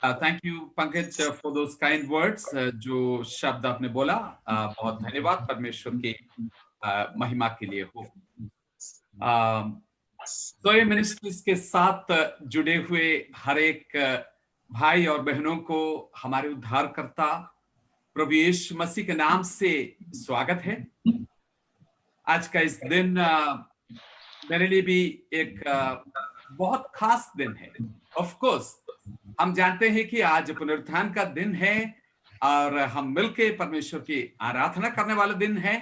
Thank you Pankaj for those kind words. जो शब्द आपने बोला, बहुत धन्यवाद। परमेश्वर की महिमा के लिए हो। सोए मिनिस्ट्रीज के साथ जुड़े हुए हर एक भाई और बहनों को हमारे उद्धारकर्ता प्रभु यीशु मसीह के नाम से स्वागत है। आज का इस दिन मेरे लिए भी एक बहुत खास दिन है। ऑफ कोर्स हम जानते हैं कि आज पुनरुत्थान का दिन है और हम मिलके परमेश्वर की आराधना करने वाला दिन है।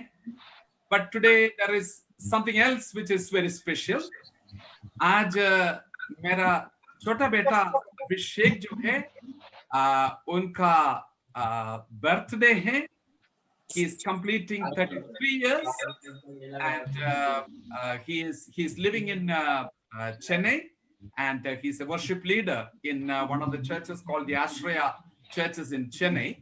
But today there is something else which is very special. आज मेरा छोटा बेटा अभिषेक जो है, उनका बर्थडे है। He is completing 33 years, and he is living in Chennai, and he's a worship leader in one of the churches called the Ashraya churches in Chennai.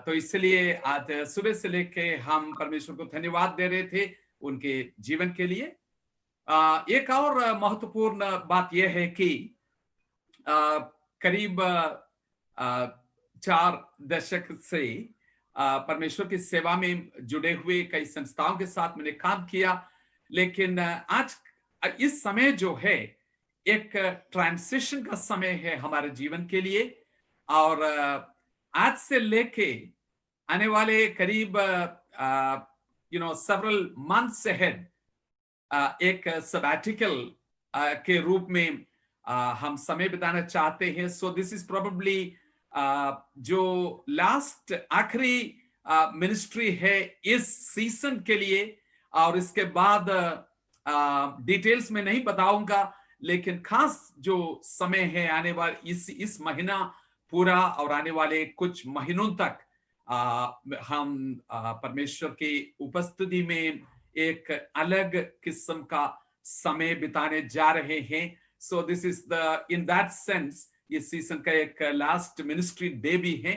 तो इसलिए आज सुबह से लेके हम परमेश्वर को धन्यवाद दे रहे थे उनके जीवन के लिए। एक और महत्वपूर्ण बात यह है कि करीब 4 दशक से परमेश्वर की सेवा में जुड़े हुए कई संस्थाओं के साथ मैंने काम किया, लेकिन आज इस समय जो है एक ट्रांजिशन का समय है हमारे जीवन के लिए। और आज से लेके आने वाले करीब several months ahead एक सबैटिकल के रूप में हम समय बिताना चाहते हैं। सो दिस इज प्रोबेबली जो लास्ट आखिरी मिनिस्ट्री है इस सीजन के लिए, और इसके बाद डिटेल्स में नहीं बताऊंगा, लेकिन खास जो समय है आने वाले इस महीना पूरा और आने वाले कुछ महीनों तक हम परमेश्वर की उपस्थिति में एक अलग किस्म का समय बिताने जा रहे हैं। So this is the in that sense इस सीजन का एक लास्ट मिनिस्ट्री डे भी है।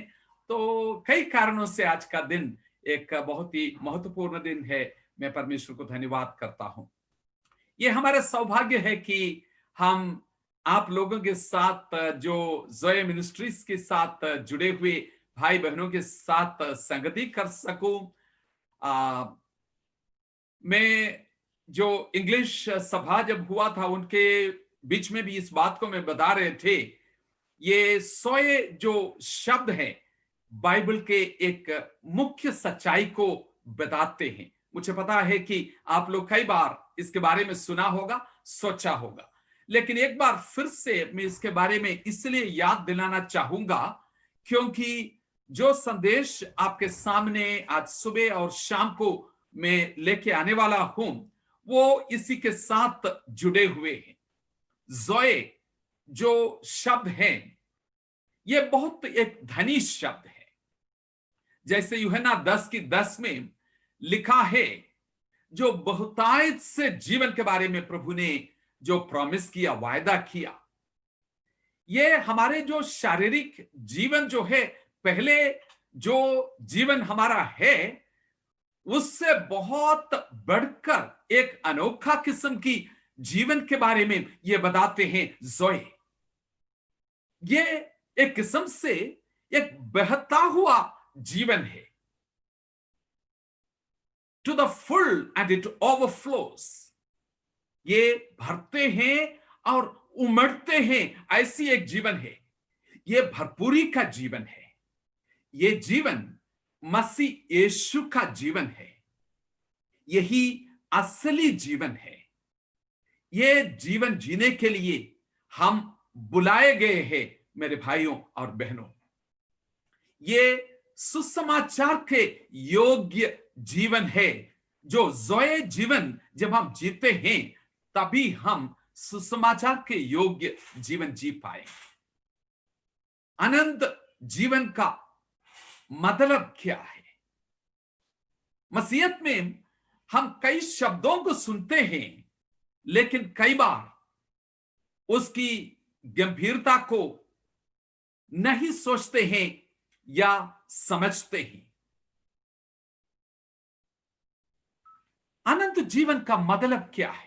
तो कई कारणों से आज का दिन एक बहुत ही महत्वपूर्ण दिन है। मैं परमेश्वर को धन्यवाद करता हूं। ये हमारा सौभाग्य है कि हम आप लोगों के साथ, जो जोए मिनिस्ट्रीज के साथ जुड़े हुए भाई बहनों के साथ संगति कर सकूं। मैं जो इंग्लिश सभा जब हुआ था उनके बीच में भी इस बात को मैं बता रहे थे। ये सोए जो शब्द है बाइबल के एक मुख्य सच्चाई को बताते हैं। मुझे पता है कि आप लोग कई बार इसके बारे में सुना होगा, सोचा होगा, लेकिन एक बार फिर से मैं इसके बारे में इसलिए याद दिलाना चाहूंगा क्योंकि जो संदेश आपके सामने आज सुबह और शाम को मैं लेके आने वाला हूं वो इसी के साथ जुड़े हुए हैं। जोए जो शब्द है ये बहुत एक धनी शब्द है। जैसे यूहन्ना 10:10 में लिखा है, जो बहुतायत से जीवन के बारे में प्रभु ने जो प्रॉमिस किया, वायदा किया, ये हमारे जो शारीरिक जीवन जो है, पहले जो जीवन हमारा है उससे बहुत बढ़कर एक अनोखा किस्म की जीवन के बारे में ये बताते हैं। जोए ये एक किस्म से एक बहता हुआ जीवन है, to the full and it overflows. ये भरते हैं और उमड़ते हैं, ऐसी एक जीवन है। ये भरपूरी का जीवन है। ये जीवन मसीह यीशु का जीवन है। यही असली जीवन है। ये जीवन जीने के लिए हम बुलाए गए हैं मेरे भाइयों और बहनों। ये सुसमाचार के योग्य जीवन है। जो जोए जीवन जब हम जीते हैं तभी हम सुसमाचार के योग्य जीवन जी पाए। अनंत जीवन का मतलब क्या है? मसीहत में हम कई शब्दों को सुनते हैं, लेकिन कई बार उसकी गंभीरता को नहीं सोचते हैं या समझते हैं। अनंत जीवन का मतलब क्या है?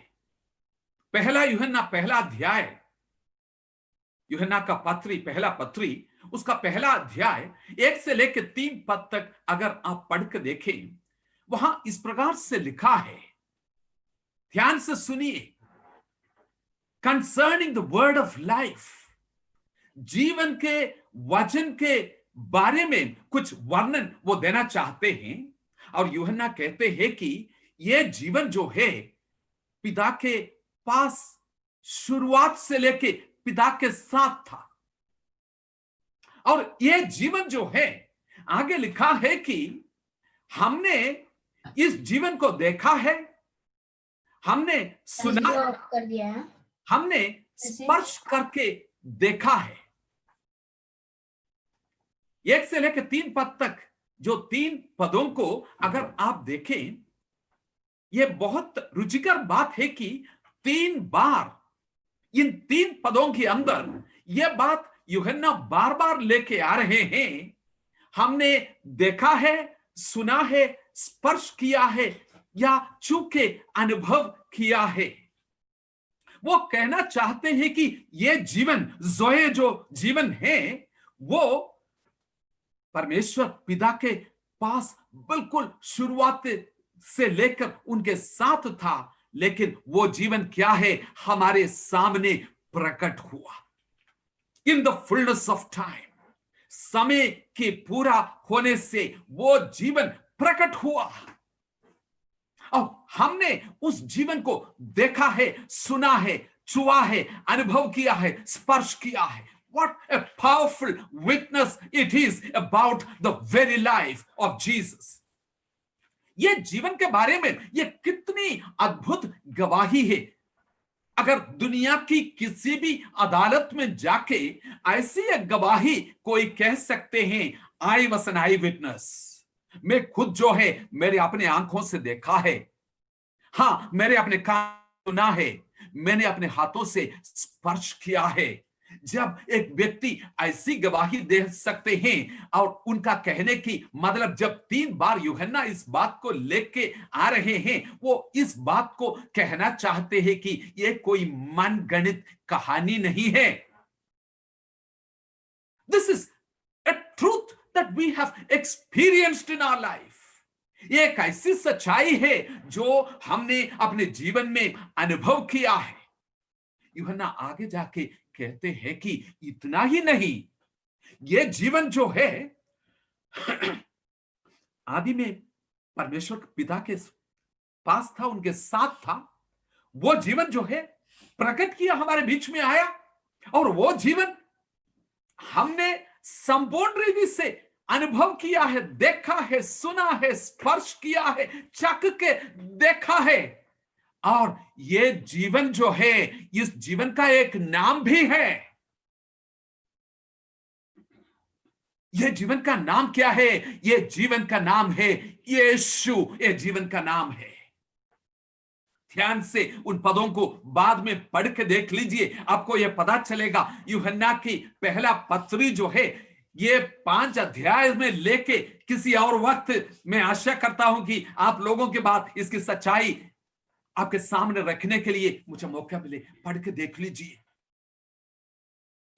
पहला यूहन्ना 1 अध्याय यूहन्ना का पत्री, पहला पत्री, उसका पहला अध्याय 1 से लेकर 3 पद तक अगर आप पढ़ के देखें, वहां इस प्रकार से लिखा है, ध्यान से सुनिए। Concerning the word of life, जीवन के वचन के बारे में कुछ वर्णन वो देना चाहते हैं। और यूहन्ना कहते हैं कि ये जीवन जो है पिता के पास शुरुआत से लेके पिता के साथ था, और ये जीवन जो है, आगे लिखा है कि हमने इस जीवन को देखा है, हमने सुना, हमने स्पर्श करके देखा है। 1 से लेकर 3 पद तक जो 3 पदों को अगर आप देखें, यह बहुत रुचिकर बात है कि 3 बार इन 3 पदों के अंदर यह बात यूहन्ना बार बार लेके आ रहे हैं। हमने देखा है, सुना है, स्पर्श किया है या चूके अनुभव किया है। वो कहना चाहते हैं कि ये जीवन, ज़ोए जो जीवन है, वो परमेश्वर पिता के पास बिल्कुल शुरुआत से लेकर उनके साथ था, लेकिन वो जीवन क्या है, हमारे सामने प्रकट हुआ। In the fullness of time, समय के पूरा होने से वो जीवन प्रकट हुआ और हमने उस जीवन को देखा है, सुना है, छुआ है, अनुभव किया है, स्पर्श किया है। What a powerful witness it is about the very life of Jesus. ये जीवन के बारे में ये कितनी अद्भुत गवाही है। अगर दुनिया की किसी भी अदालत में जाके ऐसी एक गवाही कोई कह सकते हैं, I was an I witness, मैं खुद जो है मेरे अपने आंखों से देखा है, हाँ मेरे अपने कान सुना है, मैंने अपने हाथों से स्पर्श किया है। जब एक व्यक्ति ऐसी गवाही दे सकते हैं, और उनका कहने की मतलब, जब 3 बार यूहन्ना इस बात को लेके आ रहे हैं, वो इस बात को कहना चाहते हैं कि ये कोई मनगणित कहानी नहीं है। This is a truth that we have experienced in our life. ये एक ऐसी सच्चाई है जो हमने अपने जीवन में अनुभव किया है। यूहन्ना आगे जाके कहते हैं कि इतना ही नहीं, ये जीवन जो है आदि में परमेश्वर पिता के पास था, उनके साथ था। वो जीवन जो है प्रकट किया, हमारे बीच में आया, और वो जीवन हमने संपूर्ण रीति से अनुभव किया है, देखा है, सुना है, स्पर्श किया है, चख के देखा है। और ये जीवन जो है, इस जीवन का एक नाम भी है। ये जीवन का नाम क्या है? ये जीवन का नाम है यीशु। ये जीवन का नाम है। ध्यान से उन पदों को बाद में पढ़ के देख लीजिए, आपको यह पता चलेगा। यूहन्ना की पहला पत्री जो है, ये 5 अध्याय में लेके किसी और वक्त मैं आशा करता हूं कि आप लोगों के बाद इसकी सच्चाई आपके सामने रखने के लिए मुझे मौका मिले, पढ़ के देख लीजिए।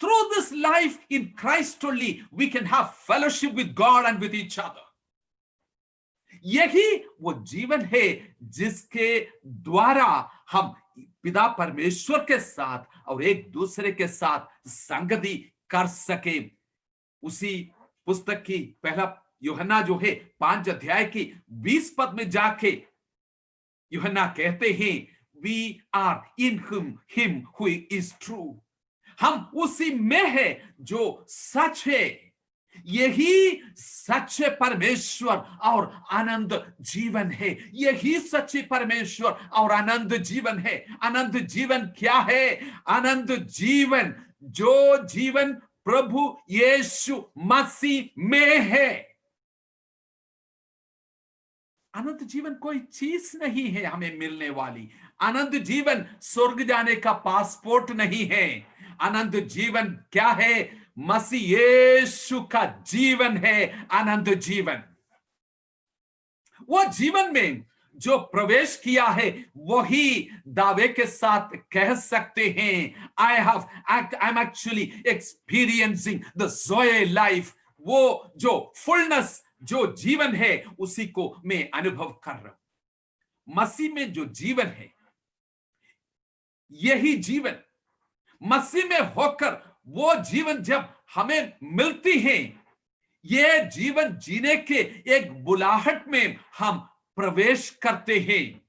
Through this life in Christ only we can have fellowship with God and with each other. यही वो जीवन है जिसके द्वारा हम पिता परमेश्वर के साथ और एक दूसरे के साथ संगति कर सके। उसी पुस्तक की पहला यूहन्ना जो है 5 अध्याय की 20 पद में जाके यूहन्ना कहते हैं, we are in him who is true. हम उसी में है जो सच है। यही सच्चे परमेश्वर और आनंद जीवन है। यही सच्चे परमेश्वर और आनंद जीवन है। आनंद जीवन क्या है? आनंद जीवन जो जीवन प्रभु यीशु मसीह में है। आनंद जीवन कोई चीज नहीं है हमें मिलने वाली। आनंद जीवन स्वर्ग जाने का पासपोर्ट नहीं है। आनंद जीवन क्या है? मसीह यीशु का जीवन है आनंद जीवन। वो जीवन में जो प्रवेश किया है वही दावे के साथ कह सकते हैं, I am actually experiencing the zoe life. वो जो फुलनेस, जो जीवन है, उसी को मैं अनुभव कर रहा हूं। मसीह में जो जीवन है, यही जीवन मसीह में होकर वो जीवन जब हमें मिलती है, ये जीवन जीने के एक बुलाहट में हम प्रवेश करते हैं।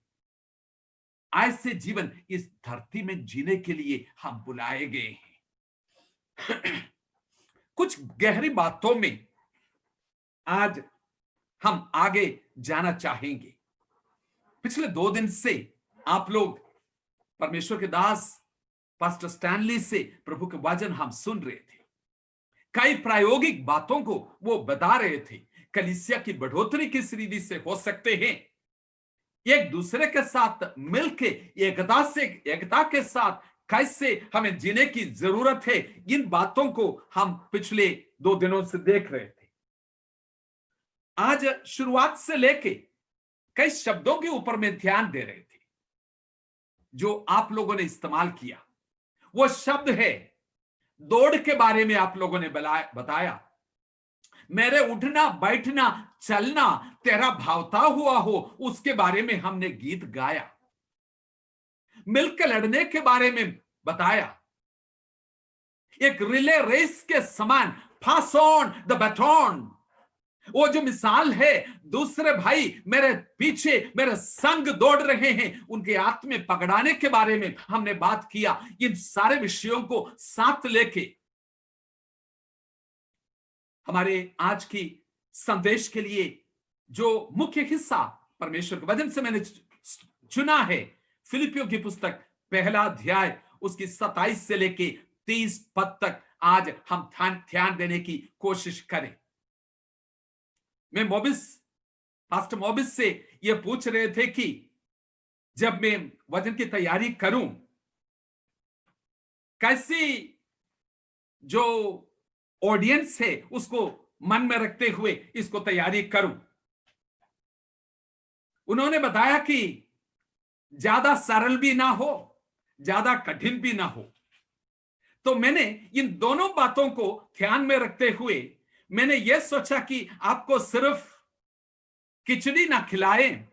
ऐसे जीवन इस धरती में जीने के लिए हम बुलाए गए हैं। कुछ गहरी बातों में आज हम आगे जाना चाहेंगे। पिछले 2 दिन से आप लोग परमेश्वर के दास पास्टर स्टैनली से प्रभु के वचन हम सुन रहे थे। कई प्रायोगिक बातों को वो बता रहे थे। कलीसिया की बढ़ोतरी किस रीति से हो सकते हैं, एक दूसरे के साथ मिलके एकता के साथ कैसे हमें जीने की जरूरत है, इन बातों को हम पिछले 2 दिनों से देख रहे थे। आज शुरुआत से लेके कई शब्दों के ऊपर में ध्यान दे रहे थे जो आप लोगों ने इस्तेमाल किया। वो शब्द है, दौड़ के बारे में आप लोगों ने बताया। मेरे उठना बैठना चलना तेरा भावता हुआ हो, उसके बारे में हमने गीत गाया। मिलकर लड़ने के बारे में बताया। एक रिले रेस के समान पास ऑन द बैटन, वो जो मिसाल है, दूसरे भाई मेरे पीछे मेरे संग दौड़ रहे हैं, उनके हाथ में पकड़ाने के बारे में हमने बात किया। इन सारे विषयों को साथ लेके हमारे आज की संदेश के लिए जो मुख्य हिस्सा परमेश्वर के वचन से मैंने चुना है, फिलिपियों की पुस्तक 1 अध्याय उसकी 27 से लेके 30 पद तक आज हम ध्यान देने की कोशिश करें। मैं पास्टर मोबिस से ये पूछ रहे थे कि जब मैं वचन की तैयारी करूं, कैसी जो ऑडियंस है उसको मन में रखते हुए इसको तैयारी करूं। उन्होंने बताया कि ज्यादा सरल भी ना हो, ज्यादा कठिन भी ना हो। तो मैंने इन दोनों बातों को ध्यान में रखते हुए मैंने यह सोचा कि आपको सिर्फ खिचड़ी ना खिलाएं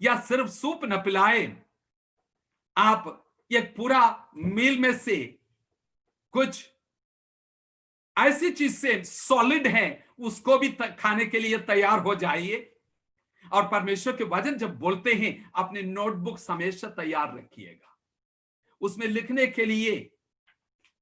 या सिर्फ सूप न पिलाएं, आप एक पूरा मील में से कुछ ऐसी चीज से सॉलिड है उसको भी खाने के लिए तैयार हो जाइए। और परमेश्वर के वचन जब बोलते हैं, अपनी नोटबुक हमेशा तैयार रखिएगा। उसमें लिखने के लिए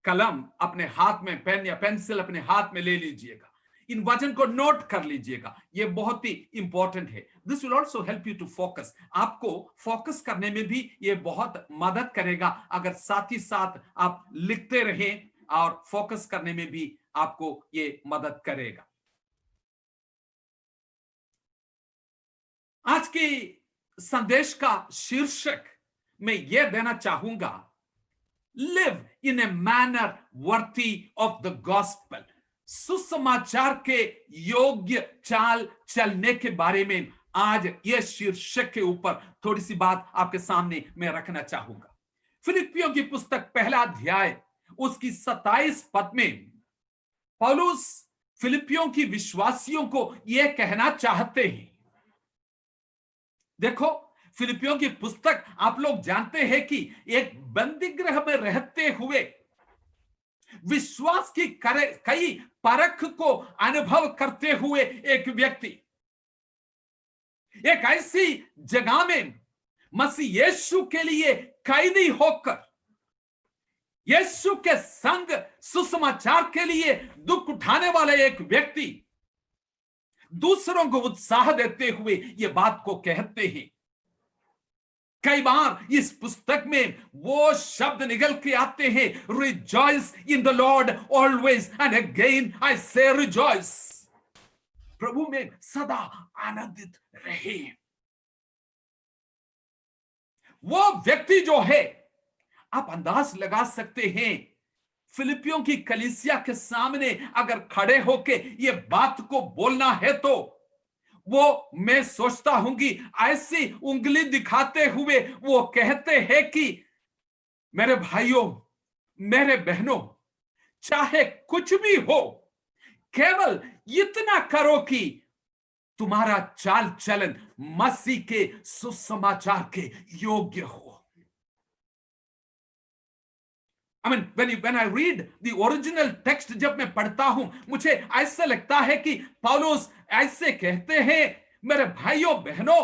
कलम अपने हाथ में, पेन या पेंसिल अपने हाथ में ले लीजिएगा। इन वचन को नोट कर लीजिएगा, ये बहुत ही इंपॉर्टेंट है। This will also help you to focus. आपको फोकस करने में भी ये बहुत मदद करेगा अगर साथ ही साथ आप लिखते रहें, और फोकस करने में भी आपको ये मदद करेगा। आज की संदेश का शीर्षक मैं यह देना चाहूंगा, live in a manner worthy of the gospel. सुसमाचार के योग्य चाल चलने के बारे में आज यह शीर्षक के ऊपर थोड़ी सी बात आपके सामने मैं रखना चाहूंगा। फिलिपियों की पुस्तक 1 अध्याय उसकी 27 पद में पौलुस फिलिपियों की विश्वासियों को यह कहना चाहते हैं। देखो, फिलिपियों की पुस्तक आप लोग जानते हैं कि एक बंदीगृह में रहते हुए विश्वास की कई परख को अनुभव करते हुए एक व्यक्ति एक ऐसी जगह में मसीह यीशु के लिए कैदी होकर यीशु के संग सुसमाचार के लिए दुख उठाने वाला एक व्यक्ति दूसरों को उत्साह देते हुए ये बात को कहते हैं। कई बार इस पुस्तक में वो शब्द निकल के आते हैं, rejoice in the Lord always, and again I से रिजॉइस। प्रभु में सदा आनंदित रहे। वो व्यक्ति जो है, आप अंदाज लगा सकते हैं, फिलिपियों की कलीसिया के सामने अगर खड़े होके ये बात को बोलना है तो वो मैं सोचता हूं कि ऐसी उंगली दिखाते हुए वो कहते हैं कि मेरे भाइयों, मेरे बहनों, चाहे कुछ भी हो, केवल इतना करो कि तुम्हारा चाल चलन मसीह के सुसमाचार के योग्य हो। I mean, when I read the original text, जब मैं पढ़ता हूं, मुझे ऐसा लगता है कि पौलुस ऐसे कहते हैं, मेरे भाइयों बहनों,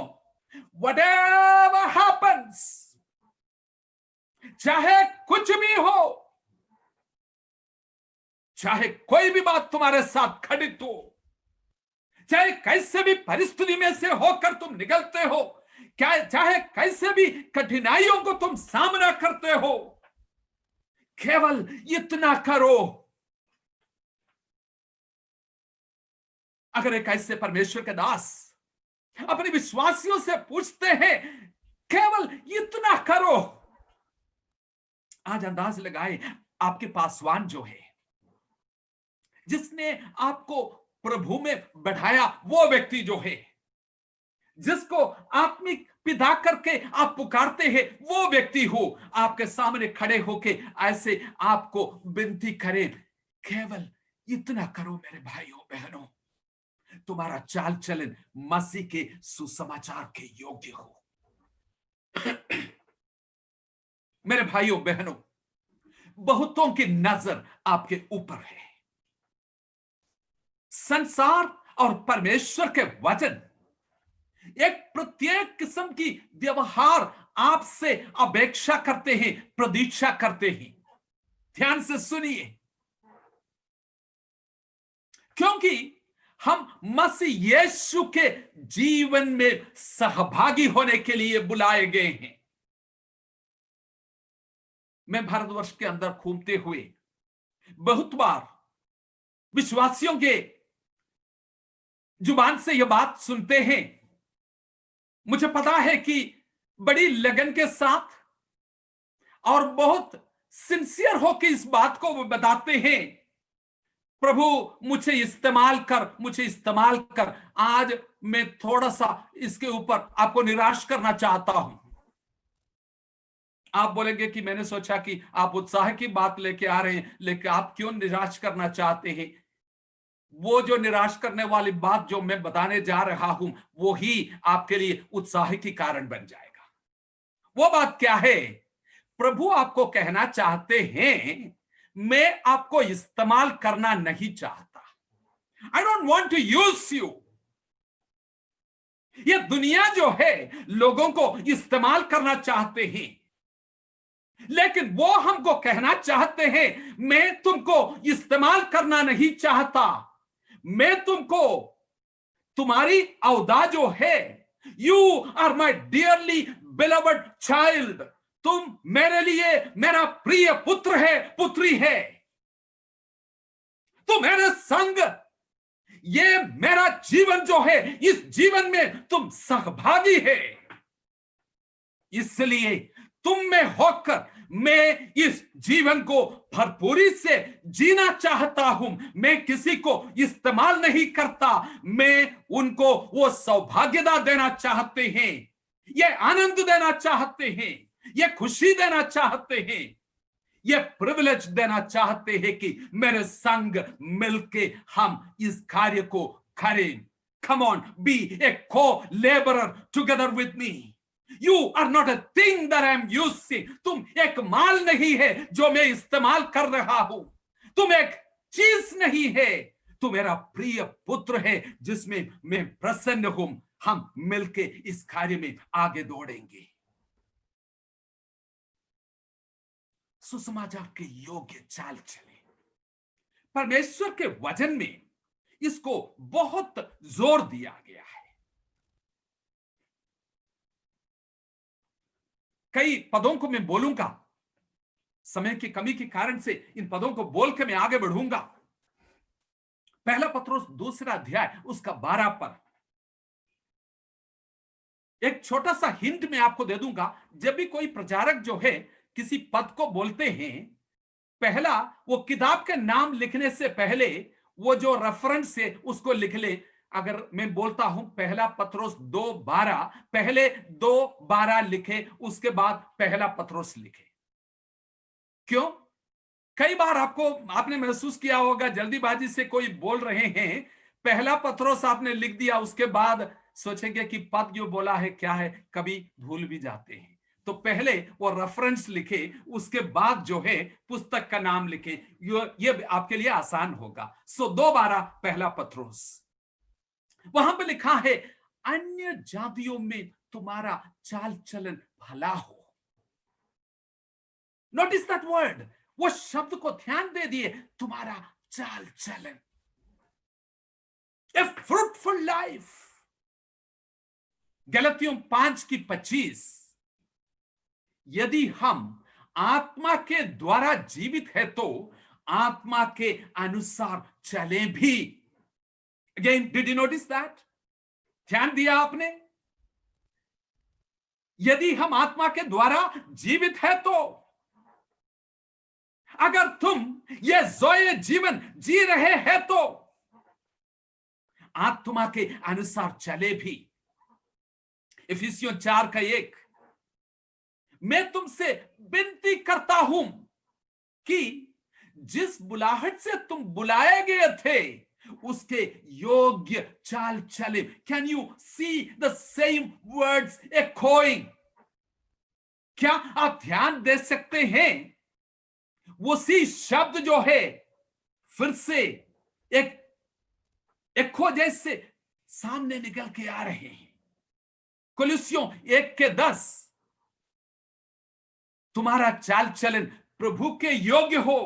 whatever happens, चाहे कुछ भी हो, चाहे कोई भी बात तुम्हारे साथ घटित हो, चाहे कैसे भी परिस्थिति में से होकर तुम निकलते हो, क्या चाहे कैसे भी कठिनाइयों को तुम सामना करते हो, केवल इतना करो। अगर एक ऐसे परमेश्वर के दास अपने विश्वासियों से पूछते हैं, केवल इतना करो, आज अंदाज लगाए, आपके पासवान जो है, जिसने आपको प्रभु में बढ़ाया, वो व्यक्ति जो है, जिसको आत्मिक पिता करके आप पुकारते हैं, वो व्यक्ति हो, आपके सामने खड़े होके ऐसे आपको विनती करें, केवल इतना करो मेरे भाइयों बहनों, तुम्हारा चाल चलन मसीह के सुसमाचार के योग्य हो। मेरे भाइयों बहनों, बहुतों की नजर आपके ऊपर है। संसार और परमेश्वर के वचन एक प्रत्येक किस्म की व्यवहार आपसे अपेक्षा करते हैं, प्रतीक्षा करते हैं। ध्यान से सुनिए, क्योंकि हम मसीह यीशु के जीवन में सहभागी होने के लिए बुलाए गए हैं। मैं भारतवर्ष के अंदर घूमते हुए बहुत बार विश्वासियों के जुबान से यह बात सुनते हैं। मुझे पता है कि बड़ी लगन के साथ और बहुत सिंसियर होकर इस बात को बताते हैं, प्रभु मुझे इस्तेमाल कर। आज मैं थोड़ा सा इसके ऊपर आपको निराश करना चाहता हूं। आप बोलेंगे कि मैंने सोचा कि आप उत्साह की बात लेके आ रहे हैं, लेकिन आप क्यों निराश करना चाहते हैं? वो जो निराश करने वाली बात जो मैं बताने जा रहा हूं, वो ही आपके लिए उत्साह की कारण बन जाएगा। वो बात क्या है? प्रभु आपको कहना चाहते हैं, मैं आपको इस्तेमाल करना नहीं चाहता। I don't want to use you. ये दुनिया जो है लोगों को इस्तेमाल करना चाहते हैं, लेकिन वो हमको कहना चाहते हैं, मैं तुमको इस्तेमाल करना नहीं चाहता, मैं तुमको, तुम्हारी औदा जो है, you are my dearly beloved child, तुम मेरे लिए मेरा प्रिय पुत्र है, पुत्री है, तुम मेरे संग, ये मेरा जीवन जो है, इस जीवन में तुम सहभागी है, इसलिए तुम में होकर मैं इस जीवन को भरपूरी से जीना चाहता हूं। मैं किसी को इस्तेमाल नहीं करता, मैं उनको वो सौभाग्यता देना चाहते हैं, ये आनंद देना चाहते हैं, ये खुशी देना चाहते हैं, ये प्रिविलेज देना चाहते हैं कि मेरे संग मिलके हम इस कार्य को करें। Come on, be a co-laborer together with me. You are not a thing that I am using. तुम एक माल नहीं है जो मैं इस्तेमाल कर रहा हूं, तुम एक चीज नहीं है, तुम मेरा प्रिय पुत्र है जिसमें मैं प्रसन्न हूं। हम मिलके इस कार्य में आगे दौड़ेंगे। सुसमाचार के योग्य चाल चले। परमेश्वर के वचन में इसको बहुत जोर दिया गया है। कई पदों को मैं बोलूंगा, समय की कमी के कारण से इन पदों को बोल के मैं आगे बढ़ूंगा। पहला पत्रोस 2 अध्याय उसका 12 पद, एक छोटा सा हिंट मैं आपको दे दूंगा। जब भी कोई प्रचारक जो है किसी पद को बोलते हैं, पहला वो किताब के नाम लिखने से पहले वो जो रेफरेंस है उसको लिख ले। अगर मैं बोलता हूं पहला पत्रोस 2:12, पहले 2:12 लिखे, उसके बाद पहला पत्रोस लिखे। क्यों? कई बार आपने महसूस किया होगा, जल्दीबाजी से कोई बोल रहे हैं, पहला पत्रोस आपने लिख दिया, उसके बाद सोचेंगे कि पद जो बोला है क्या है, कभी भूल भी जाते हैं। तो पहले वो रेफरेंस लिखे, उसके बाद जो है पुस्तक का नाम लिखे, ये आपके लिए आसान होगा। 2:12 पहला पत्रोस। वहां पे लिखा है, अन्य जातियों में तुम्हारा चाल चलन भला हो। नोटिस दैट वर्ड, वो शब्द को ध्यान दे दिए, तुम्हारा चाल चलन। ए फ्रूटफुल लाइफ। गलतियों 5:25, यदि हम आत्मा के द्वारा जीवित है तो आत्मा के अनुसार चले भी। Again, did you notice that? ध्यान दिया आपने? यदि हम आत्मा के द्वारा जीवित है तो, अगर तुम ये ज़ोए जीवन जी रहे हैं तो आत्मा के अनुसार चले भी। इफिसियों 4:1, मैं तुमसे विनती करता हूं कि जिस बुलाहट से तुम बुलाए गए थे उसके योग्य चाल चले। Can you see the same words echoing? क्या आप ध्यान दे सकते हैं? उसी शब्द जो है फिर से एक एखो जैसे सामने निकल के आ रहे हैं। कोलोसियों 1:10, तुम्हारा चाल चलन प्रभु के योग्य हो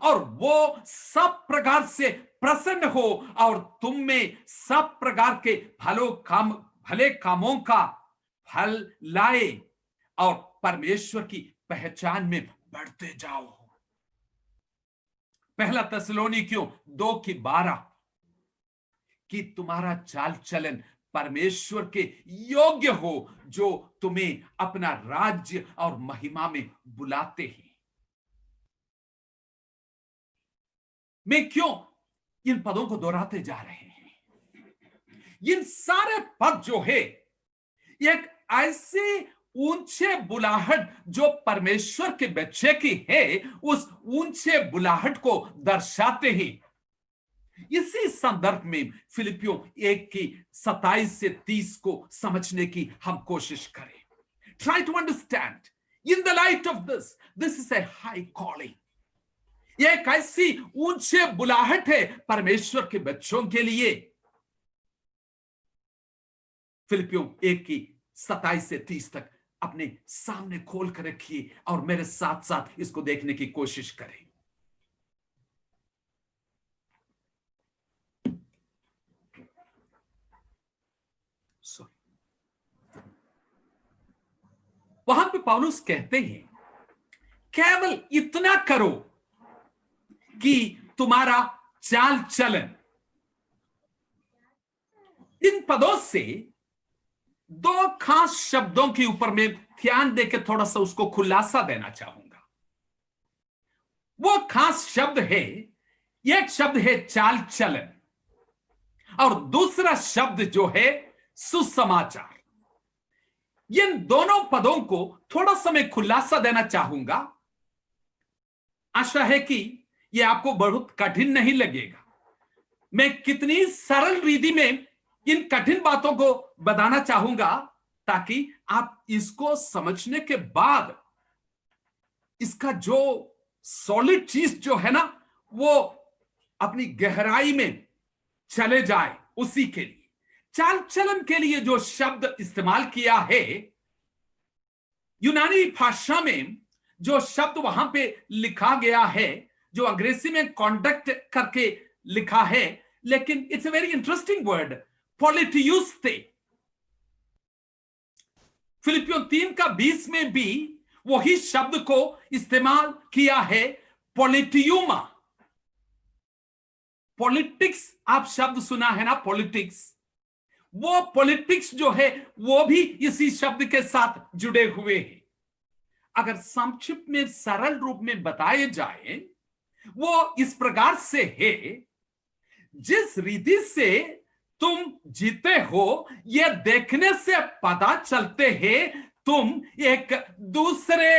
और वो सब प्रकार से प्रसन्न हो और तुम में सब प्रकार के भले कामों का फल लाए और परमेश्वर की पहचान में बढ़ते जाओ। पहला थिस्सलुनीकियों 2:12, कि तुम्हारा चाल चलन परमेश्वर के योग्य हो जो तुम्हें अपना राज्य और महिमा में बुलाते हैं। मैं क्यों इन पदों को दोहराते जा रहे हैं? इन सारे पद जो है एक ऐसे ऊंचे बुलाहट जो परमेश्वर के बच्चे की है, उस ऊंचे बुलाहट को दर्शाते हैं। इसी संदर्भ में फिलिपियों 1:27-30 को समझने की हम कोशिश करें। Try to understand in the light of this is a high calling. एक ऐसी ऊंचे बुलाहट है परमेश्वर के बच्चों के लिए। फिलिपियों 1:27-30 तक अपने सामने खोल कर रखिए और मेरे साथ साथ इसको देखने की कोशिश करें। वहां पे पौलुस कहते हैं, केवल इतना करो कि तुम्हारा चाल चलन। इन पदों से दो खास शब्दों के ऊपर मैं ध्यान देकर थोड़ा सा उसको खुलासा देना चाहूंगा। वो खास शब्द है, एक शब्द है चाल चलन और दूसरा शब्द जो है सुसमाचार। इन दोनों पदों को थोड़ा सा मैं खुलासा देना चाहूंगा। आशा है कि यह आपको बहुत कठिन नहीं लगेगा। मैं कितनी सरल रीति में इन कठिन बातों को बताना चाहूंगा ताकि आप इसको समझने के बाद इसका जो सॉलिड चीज जो है ना, वो अपनी गहराई में चले जाए। उसी के लिए चाल चलन के लिए जो शब्द इस्तेमाल किया है, यूनानी भाषा में जो शब्द वहां पे लिखा गया है, जो अंग्रेजी में कॉन्डक्ट करके लिखा है, लेकिन it's a very interesting word, पॉलिटियुस्ते। फिलिपियों 3:20 में भी वही शब्द को इस्तेमाल किया है, पॉलिटियुमा। पॉलिटिक्स आप शब्द सुना है ना, पॉलिटिक्स। वो पॉलिटिक्स जो है वो भी इसी शब्द के साथ जुड़े हुए हैं। अगर संक्षिप्त में सरल रूप में बताए जाए, वो इस प्रकार से है, जिस रीति से तुम जीते हो यह देखने से पता चलते हैं तुम एक दूसरे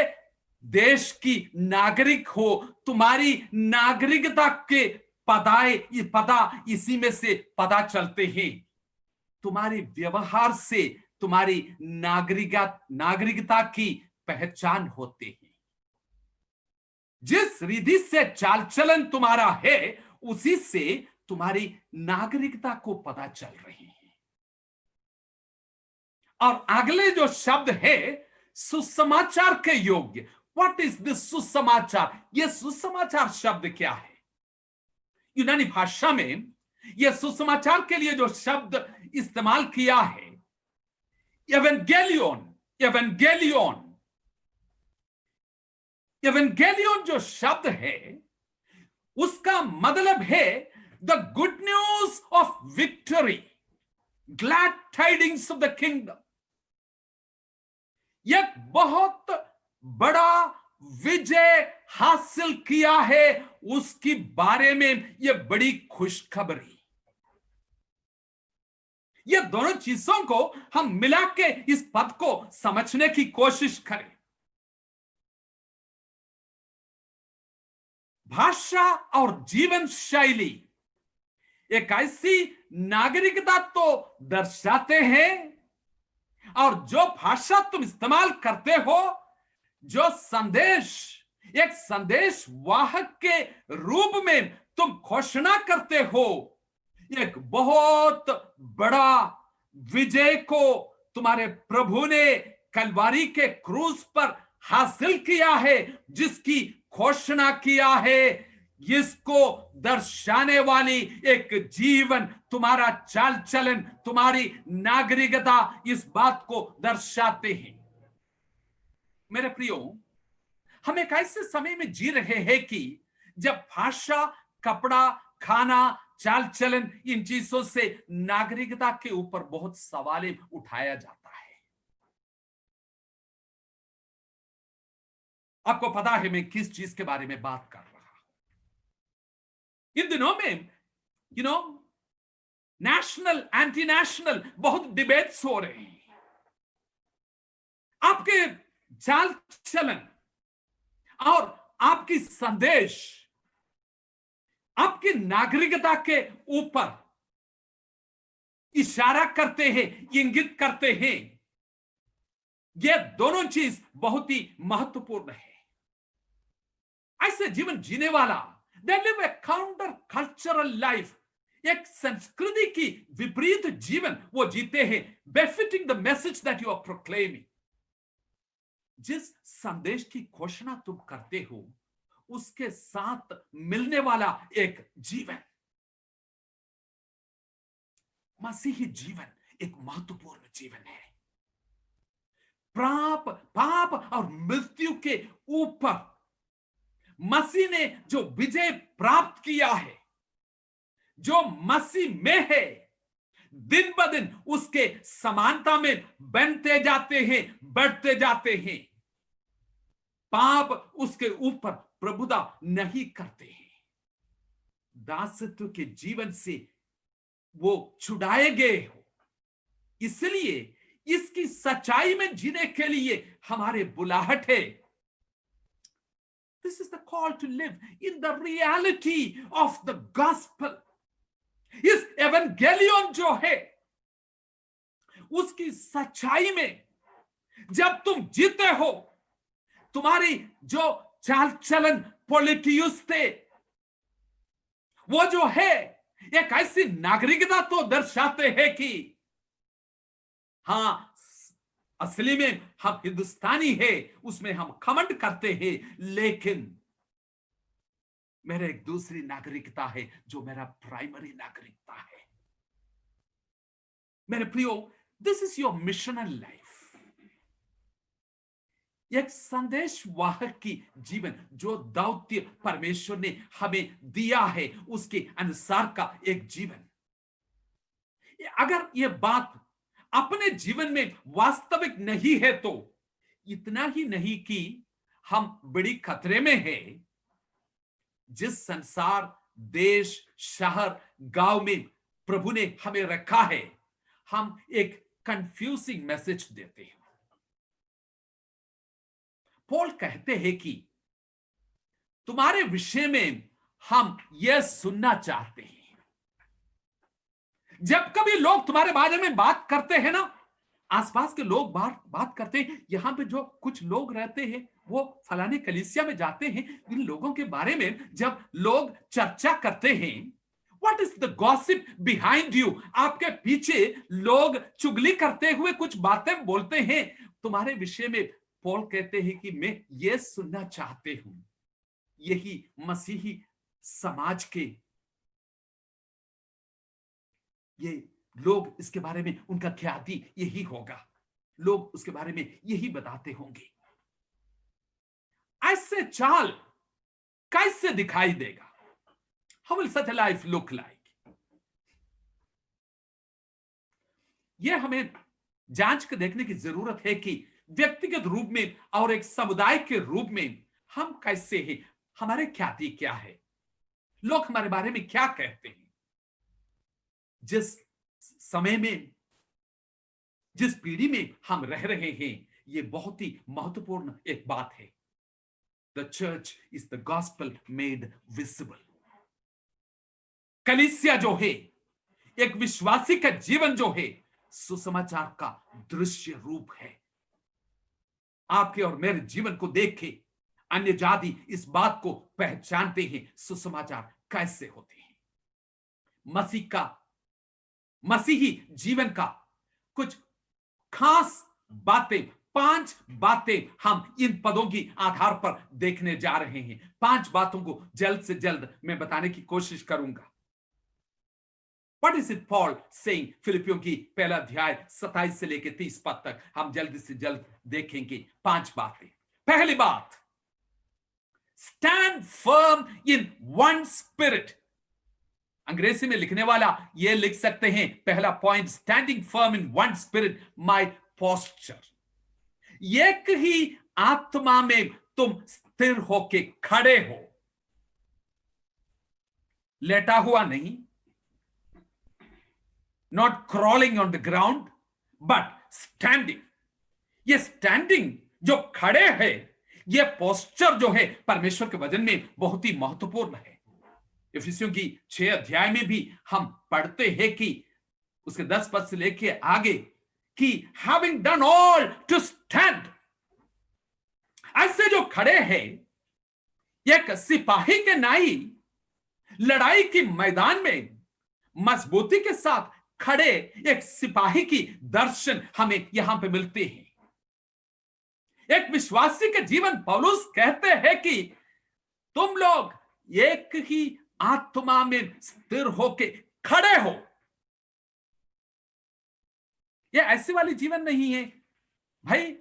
देश की नागरिक हो। तुम्हारी नागरिकता के पता इसी में से पता चलते हैं। तुम्हारे व्यवहार से तुम्हारी नागरिकता की पहचान होते हैं। जिस रिधि से चाल चलन तुम्हारा है उसी से तुम्हारी नागरिकता को पता चल रही है। और अगले जो शब्द है सुसमाचार के योग्य। व्हाट इज दिस सुसमाचार? यह सुसमाचार शब्द क्या है? यूनानी भाषा में यह सुसमाचार के लिए जो शब्द इस्तेमाल किया है एवेंगेलियन। एवेंगेलियन एवेंगेलियन जो शब्द है उसका मतलब है the good news of victory, glad tidings of the kingdom. यह बहुत बड़ा विजय हासिल किया है उसके बारे में यह बड़ी खुशखबरी। ये दोनों चीजों को हम मिला के इस पद को समझने की कोशिश करें। भाषा और जीवन शैली एक ऐसी नागरिकता तो दर्शाते हैं, और जो भाषा तुम इस्तेमाल करते हो, जो संदेश एक संदेश वाहक के रूप में तुम घोषणा करते हो, एक बहुत बड़ा विजय को तुम्हारे प्रभु ने कलवारी के क्रूस पर हासिल किया है, जिसकी घोषणा किया है। इसको दर्शाने वाली एक जीवन, तुम्हारा चाल चलन, तुम्हारी नागरिकता इस बात को दर्शाते हैं। मेरे प्रियो, हम एक ऐसे समय में जी रहे हैं कि जब भाषा, कपड़ा, खाना, चाल चलन, इन चीजों से नागरिकता के ऊपर बहुत सवाल उठाया जाता है। आपको पता है मैं किस चीज के बारे में बात कर रहा हूं। इन दिनों में नेशनल, एंटी नेशनल बहुत डिबेट्स हो रहे हैं। आपके चाल चलन और आपकी संदेश आपकी नागरिकता के ऊपर इशारा करते हैं, इंगित करते हैं। ये दोनों चीज बहुत ही महत्वपूर्ण है। ऐसे जीवन जीने वाला, they live a counter cultural life, एक संस्कृति की विपरीत जीवन वो जीते हैं, befitting the message that you are proclaiming। जिस संदेश की घोषणा तुम करते हो उसके साथ मिलने वाला एक जीवन, मसीही जीवन एक महत्वपूर्ण जीवन है। पाप और मृत्यु के ऊपर मसीह ने जो विजय प्राप्त किया है, जो मसीह में है, दिन ब दिन उसके समानता में बनते जाते हैं, बढ़ते जाते हैं। पाप उसके ऊपर प्रभुता नहीं करते हैं। दासत्व के जीवन से वो छुड़ाए गए हो, इसलिए इसकी सच्चाई में जीने के लिए हमारे बुलाहट है। This is the call to live in the reality of the gospel। इस एवेंगेलियन जो है उसकी सच्चाई में जब तुम जीते हो, तुम्हारी जो चाल चलन पॉलिटियस थे, वो जो है एक ऐसी नागरिकता तो दर्शाते हैं कि हां, असली में हम हिंदुस्तानी है, उसमें हम घमंड करते हैं, लेकिन मेरा एक दूसरी नागरिकता है जो मेरा प्राइमरी नागरिकता है। मेरे प्रियो, दिस इज योर मिशनल लाइफ। एक संदेश वाहक की जीवन जो दौत्य परमेश्वर ने हमें दिया है, उसके अनुसार का एक जीवन। अगर यह बात अपने जीवन में वास्तविक नहीं है तो इतना ही नहीं कि हम बड़ी खतरे में हैं। जिस संसार, देश, शहर, गांव में प्रभु ने हमें रखा है, हम एक कंफ्यूजिंग मैसेज देते हैं। पॉल कहते हैं कि तुम्हारे विषय में हम यह सुनना चाहते हैं। जब कभी लोग तुम्हारे बारे में बात करते हैं ना, आसपास के लोग बात करते हैं, यहां पे जो कुछ लोग रहते हैं वो फलाने कलीसिया में जाते हैं, इन लोगों के बारे में जब लोग चर्चा करते हैं, what is the gossip behind you, आपके पीछे लोग चुगली करते हुए कुछ बातें बोलते हैं तुम्हारे विषय में। पॉल कहते हैं कि मैं ये सुनना चाहते हूं। यही मसीही समाज के ये लोग इसके बारे में उनका ख्याति यही होगा, लोग उसके बारे में यही बताते होंगे। ऐसे चाल कैसे दिखाई देगा? How will such a life look like? यह हमें जांच कर देखने की जरूरत है कि व्यक्तिगत रूप में और एक समुदाय के रूप में हम कैसे हैं, हमारे ख्याति क्या है, लोग हमारे बारे में क्या कहते हैं। जिस समय में, जिस पीढ़ी में हम रह रहे हैं, यह बहुत ही महत्वपूर्ण एक बात है। The church is the gospel made visible. कलीसिया जो है, एक विश्वासी का जीवन जो है, सुसमाचार का दृश्य रूप है। आपके और मेरे जीवन को देख के अन्य जाति इस बात को पहचानते हैं सुसमाचार कैसे होते हैं। मसीही जीवन का कुछ खास बातें, 5 बातें हम इन पदों की आधार पर देखने जा रहे हैं। 5 बातों को जल्द से जल्द मैं बताने की कोशिश करूंगा। What is it Paul saying? फिलिपियों की पहला अध्याय 27 से लेकर 30 पद तक हम जल्दी से जल्द देखेंगे 5 बातें। पहली बात, stand firm in one spirit। अंग्रेजी में लिखने वाला ये लिख सकते हैं, पहला point, standing firm in one spirit my posture. एक ही आत्मा में तुम स्थिर होके खड़े हो, लेटा हुआ नहीं, not crawling on the ground, but standing। ये स्टैंडिंग जो खड़े है, ये पोस्चर जो है परमेश्वर के वचन में बहुत ही महत्वपूर्ण है। इफिसियों की 6 अध्याय में भी हम पढ़ते हैं कि उसके 10 पद से लेके आगे कि having done all to stand। ऐसे जो खड़े हैं, एक सिपाही के नाई लड़ाई के मैदान में मजबूती के साथ खड़े एक सिपाही की दर्शन हमें यहां पे मिलते हैं। एक विश्वासी के जीवन, पौलुस कहते हैं कि तुम लोग एक ही आत्मा में स्थिर होके खड़े हो। ये ऐसी वाली जीवन नहीं है भाई,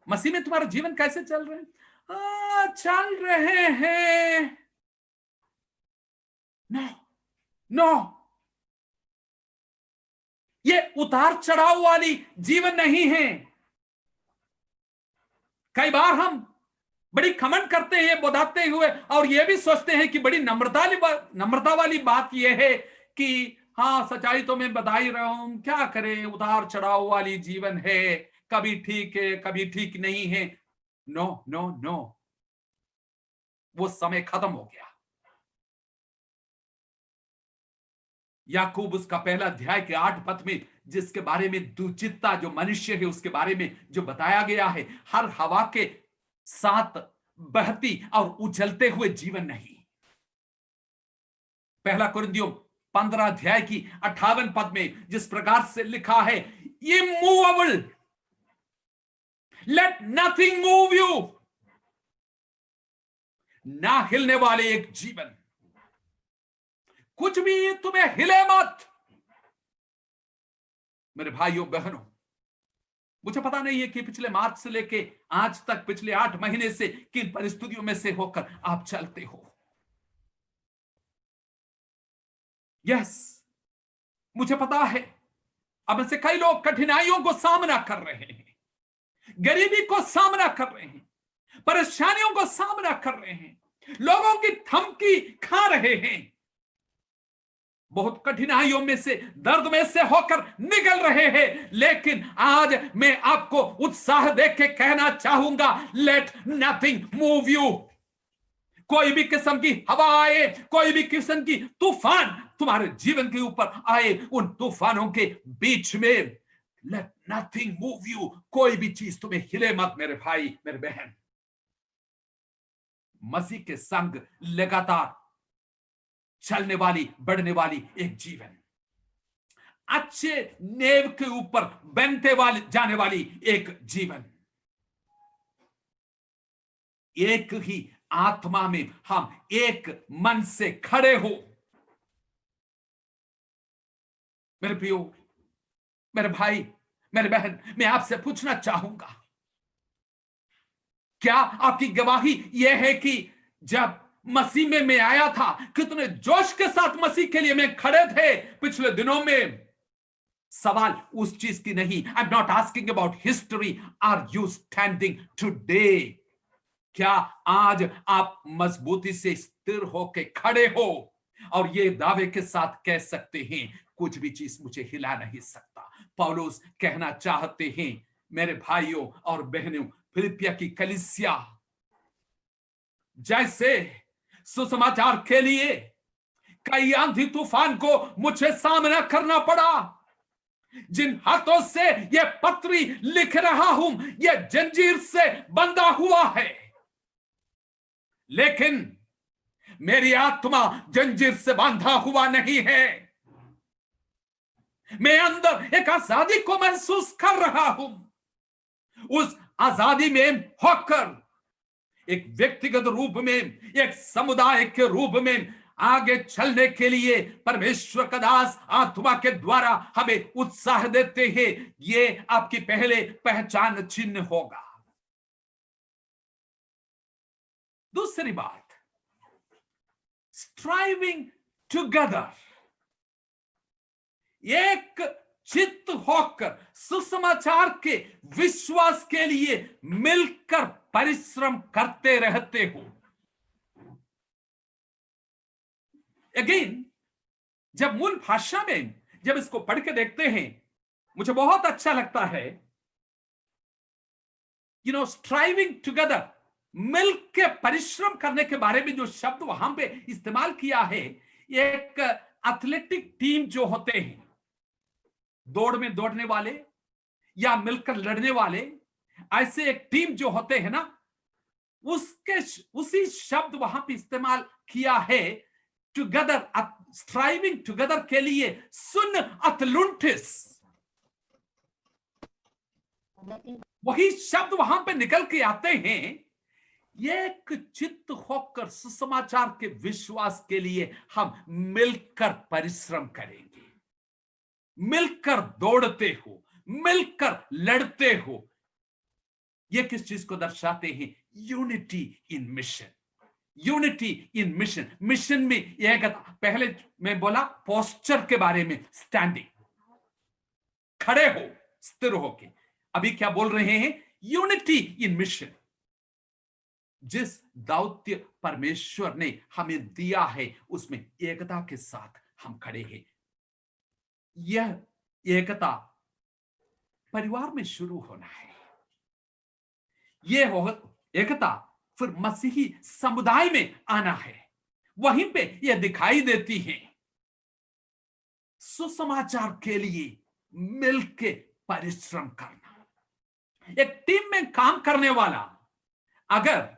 मसीह में तुम्हारा जीवन कैसे चल रहे हैं? चल रहे हैं। नो नो, ये उतार चढ़ाव वाली जीवन नहीं है। कई बार हम बड़ी खमंड करते हैं बताते हुए, और यह भी सोचते हैं कि बड़ी नम्रता वाली बात यह है कि हाँ, सच्चाई तो मैं बता ही रहा हूं, क्या करें, उतार चढ़ाव वाली जीवन है, कभी ठीक है कभी ठीक नहीं है। नो नो नो, वो समय खत्म हो गया। याकूब उसका पहला अध्याय के 8 पद में जिसके बारे में दुचित्ता जो मनुष्य है उसके बारे में जो बताया गया है, हर हवा के साथ बहती और उछलते हुए जीवन नहीं। पहला कुरिन्थियों 15 अध्याय की 58 पद में जिस प्रकार से लिखा है, immovable, let nothing move you, ना हिलने वाले एक जीवन, कुछ भी तुम्हें हिले मत। मेरे भाइयों बहनों, मुझे पता नहीं है कि पिछले मार्च से लेके आज तक, पिछले 8 महीने से किन परिस्थितियों में से होकर आप चलते हो। यस, मुझे पता है अब से कई लोग कठिनाइयों को सामना कर रहे हैं, गरीबी को सामना कर रहे हैं, परेशानियों को सामना कर रहे हैं, लोगों की धमकी खा रहे हैं। बहुत कठिनाइयों में से, दर्द में से होकर निकल रहे हैं, लेकिन आज मैं आपको उत्साह देख के कहना चाहूंगा, लेट नथिंग मूव यू। कोई भी किस्म की हवा आए, कोई भी किस्म की तूफान तुम्हारे जीवन के ऊपर आए, उन तूफानों के बीच में लेट नथिंग मूव यू। कोई भी चीज तुम्हें हिले मत मेरे भाई, मेरे बहन। मसीह के संग लगातार चलने वाली, बढ़ने वाली एक जीवन, अच्छे नेव के ऊपर बनते वाली, जाने वाली एक जीवन, एक ही आत्मा में हम एक मन से खड़े हो। मेरे प्रियो, मेरे भाई, मेरे बहन, मैं आपसे पूछना चाहूंगा, क्या आपकी गवाही यह है कि जब मसीह में मैं आया था, कितने जोश के साथ मसीह के लिए मैं खड़े थे पिछले दिनों में? सवाल उस चीज की नहीं। I am not asking about history, are you standing today? क्या आज आप मजबूती से स्थिर होके खड़े हो और ये दावे के साथ कह सकते हैं, कुछ भी चीज मुझे हिला नहीं सकता? पौलुस कहना चाहते हैं, मेरे भाइयों और बहनों, फिलिपिया की कलीसिया, जैसे सुसमाचार के लिए कई आंधी तूफान को मुझे सामना करना पड़ा, जिन हाथों से यह पत्री लिख रहा हूं, यह जंजीर से बंधा हुआ है, लेकिन मेरी आत्मा जंजीर से बांधा हुआ नहीं है। मैं अंदर एक आजादी को महसूस कर रहा हूं। उस आजादी में होकर एक व्यक्तिगत रूप में, एक समुदाय के रूप में आगे चलने के लिए परमेश्वर का दास आत्मा के द्वारा हमें उत्साह देते हैं। ये आपकी पहले पहचान चिन्ह होगा। दूसरी बात, स्ट्राइविंग टुगेदर, एक चित्त होकर सुसमाचार के विश्वास के लिए मिलकर परिश्रम करते रहते हो। अगेन, जब मूल भाषा में जब इसको पढ़ के देखते हैं, मुझे बहुत अच्छा लगता है। स्ट्राइविंग टुगेदर, मिलकर परिश्रम करने के बारे में जो शब्द वहां पे इस्तेमाल किया है, एक एथलेटिक टीम जो होते हैं, दौड़ में दौड़ने वाले या मिलकर लड़ने वाले, ऐसे एक टीम जो होते हैं ना, उसी शब्द वहां पे इस्तेमाल किया है टुगेदर, स्ट्राइविंग टुगेदर के लिए सुन अथलुंटिस, वही शब्द वहां पे निकल के आते हैं। एक चित्त होकर सुसमाचार के विश्वास के लिए हम मिलकर परिश्रम करेंगे, मिलकर दौड़ते हो, मिलकर लड़ते हो। ये किस चीज को दर्शाते हैं? Unity in mission, unity in mission. Mission में एकता। पहले मैं बोला पोस्चर के बारे में, स्टैंडिंग, खड़े हो स्थिर होके। अभी क्या बोल रहे हैं? Unity in mission. जिस दौत्य परमेश्वर ने हमें दिया है, उसमें एकता के साथ हम खड़े हैं। यह एकता परिवार में शुरू होना है। यह एकता फिर मसीही समुदाय में आना है, वहीं पे यह दिखाई देती है। सुसमाचार के लिए मिलके परिश्रम करना। एक टीम में काम करने वाला, अगर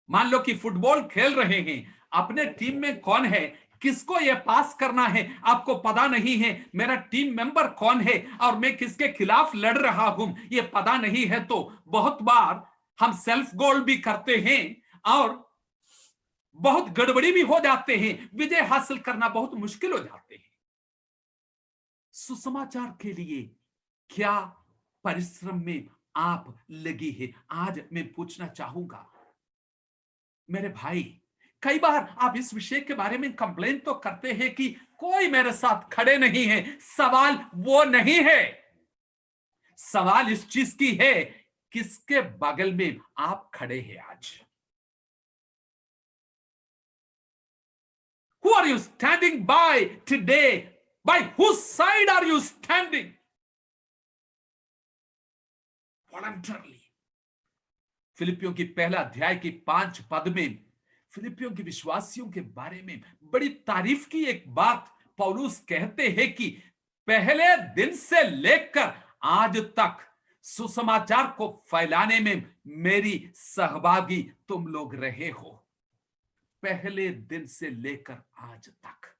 मान लो कि फुटबॉल खेल रहे हैं, अपने टीम में कौन है, किसको यह पास करना है, आपको पता नहीं है। मेरा टीम मेंबर कौन है और मैं किसके खिलाफ लड़ रहा हूं, यह पता नहीं है, तो बहुत बार हम सेल्फ गोल भी करते हैं और बहुत गड़बड़ी भी हो जाते हैं। विजय हासिल करना बहुत मुश्किल हो जाते हैं। सुसमाचार के लिए क्या परिश्रम में आप लगी है? आज मैं पूछना चाहूंगा मेरे भाई, कई बार आप इस विषय के बारे में कंप्लेन तो करते हैं कि कोई मेरे साथ खड़े नहीं है। सवाल वो नहीं है, सवाल इस चीज की है, किसके बगल में आप खड़े हैं आज? Who are are you standing by today? By whose side are you standing? Voluntarily. फिलिपियों की पहला अध्याय की 5 पद में फिलिपियों के विश्वासियों के बारे में बड़ी तारीफ की एक बात पौलुस कहते हैं कि पहले दिन से लेकर आज तक सुसमाचार को फैलाने में मेरी सहभागी तुम लोग रहे हो। पहले दिन से लेकर आज तक।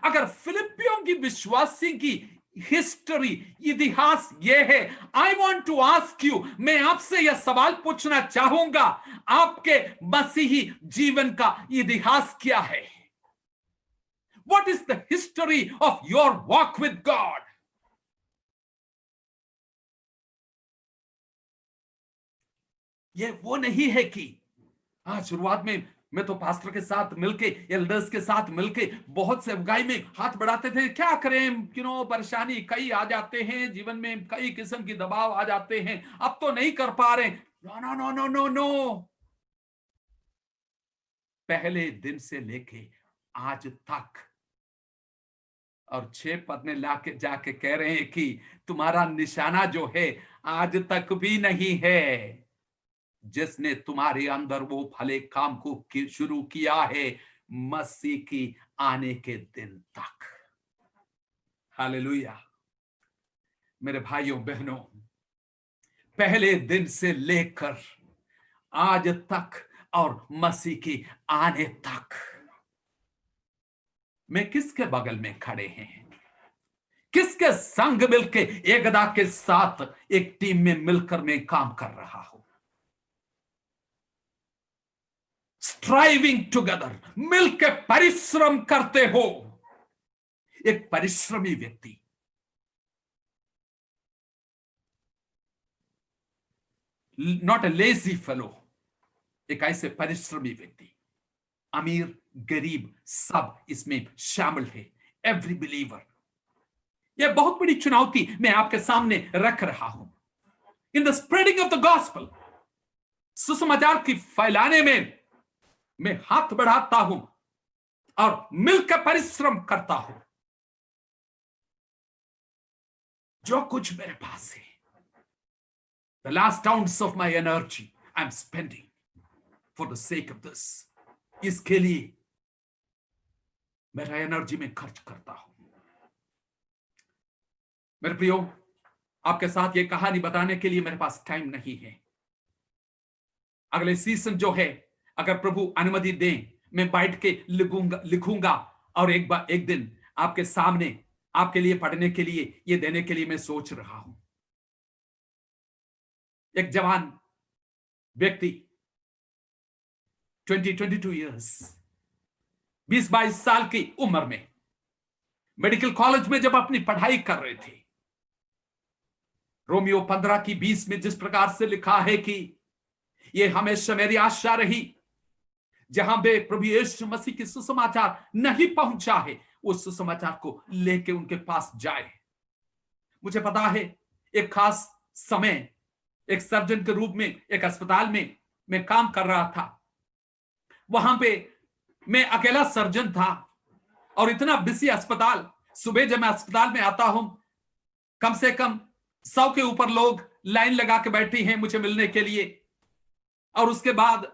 अगर फिलिपियों की विश्वासी की हिस्ट्री, इतिहास यह है, I want to ask you, मैं आपसे यह सवाल पूछना चाहूंगा, आपके मसीही जीवन का इतिहास क्या है? What is the history of your walk with God? यह वो नहीं है कि शुरुआत में मैं तो पास्टर के साथ मिलके, एल्डर्स के साथ मिलके बहुत से अगुवाई में हाथ बढ़ाते थे, क्या करें, परेशानी कई आ जाते हैं जीवन में, कई किस्म की दबाव आ जाते हैं, अब तो नहीं कर पा रहे। No no no no no no, पहले दिन से लेके आज तक। और 6 पद में लाके जाके कह रहे हैं कि तुम्हारा निशाना जो है आज तक भी नहीं है, जिसने तुम्हारे अंदर वो भले काम को शुरू किया है मसीह की आने के दिन तक। हालेलुया। मेरे भाइयों बहनों, पहले दिन से लेकर आज तक और मसीह की आने तक मैं किसके बगल में खड़े हैं? किसके संग मिलके एकता के साथ एक टीम में मिलकर मैं काम कर रहा हूं? स्ट्राइविंग टुगेदर, मिलकर परिश्रम करते हो। एक परिश्रमी व्यक्ति, नॉट ए लेजी फेलो, एक ऐसे परिश्रमी व्यक्ति, अमीर गरीब सब इसमें शामिल है, एवरी बिलीवर। यह बहुत बड़ी चुनौती मैं आपके सामने रख रहा हूं। In the spreading of the gospel, सुसमाचार की फैलाने में मैं हाथ बढ़ाता हूं और मिलकर परिश्रम करता हूं। जो कुछ मेरे पास है, the last ounce of my energy I'm spending for the sake of this, इसके लिए मेरा एनर्जी में खर्च करता हूं। मेरे प्रियो, आपके साथ ये कहानी बताने के लिए मेरे पास टाइम नहीं है। अगले सीजन जो है, अगर प्रभु अनुमति दें, मैं बैठ के लिखूंगा और एक दिन आपके सामने आपके लिए पढ़ने के लिए ये देने के लिए मैं सोच रहा हूं। एक जवान व्यक्ति 22 इयर्स, 20-22 साल की उम्र में मेडिकल कॉलेज में जब अपनी पढ़ाई कर रहे थे, रोमियो 15:20 में जिस प्रकार से लिखा है कि ये हमेशा मेरी आशा रही, जहां पे प्रभु यीशु मसीह की सुसमाचार नहीं पहुंचा है, उस सुसमाचार को लेके उनके पास जाए। मुझे पता है, एक खास समय एक सर्जन के रूप में एक अस्पताल में मैं काम कर रहा था। वहां पे मैं अकेला सर्जन था और इतना बिजी अस्पताल, सुबह जब मैं अस्पताल में आता हूं, कम से कम 100 के ऊपर लोग लाइन लगा के बैठे हैं मुझे मिलने के लिए। और उसके बाद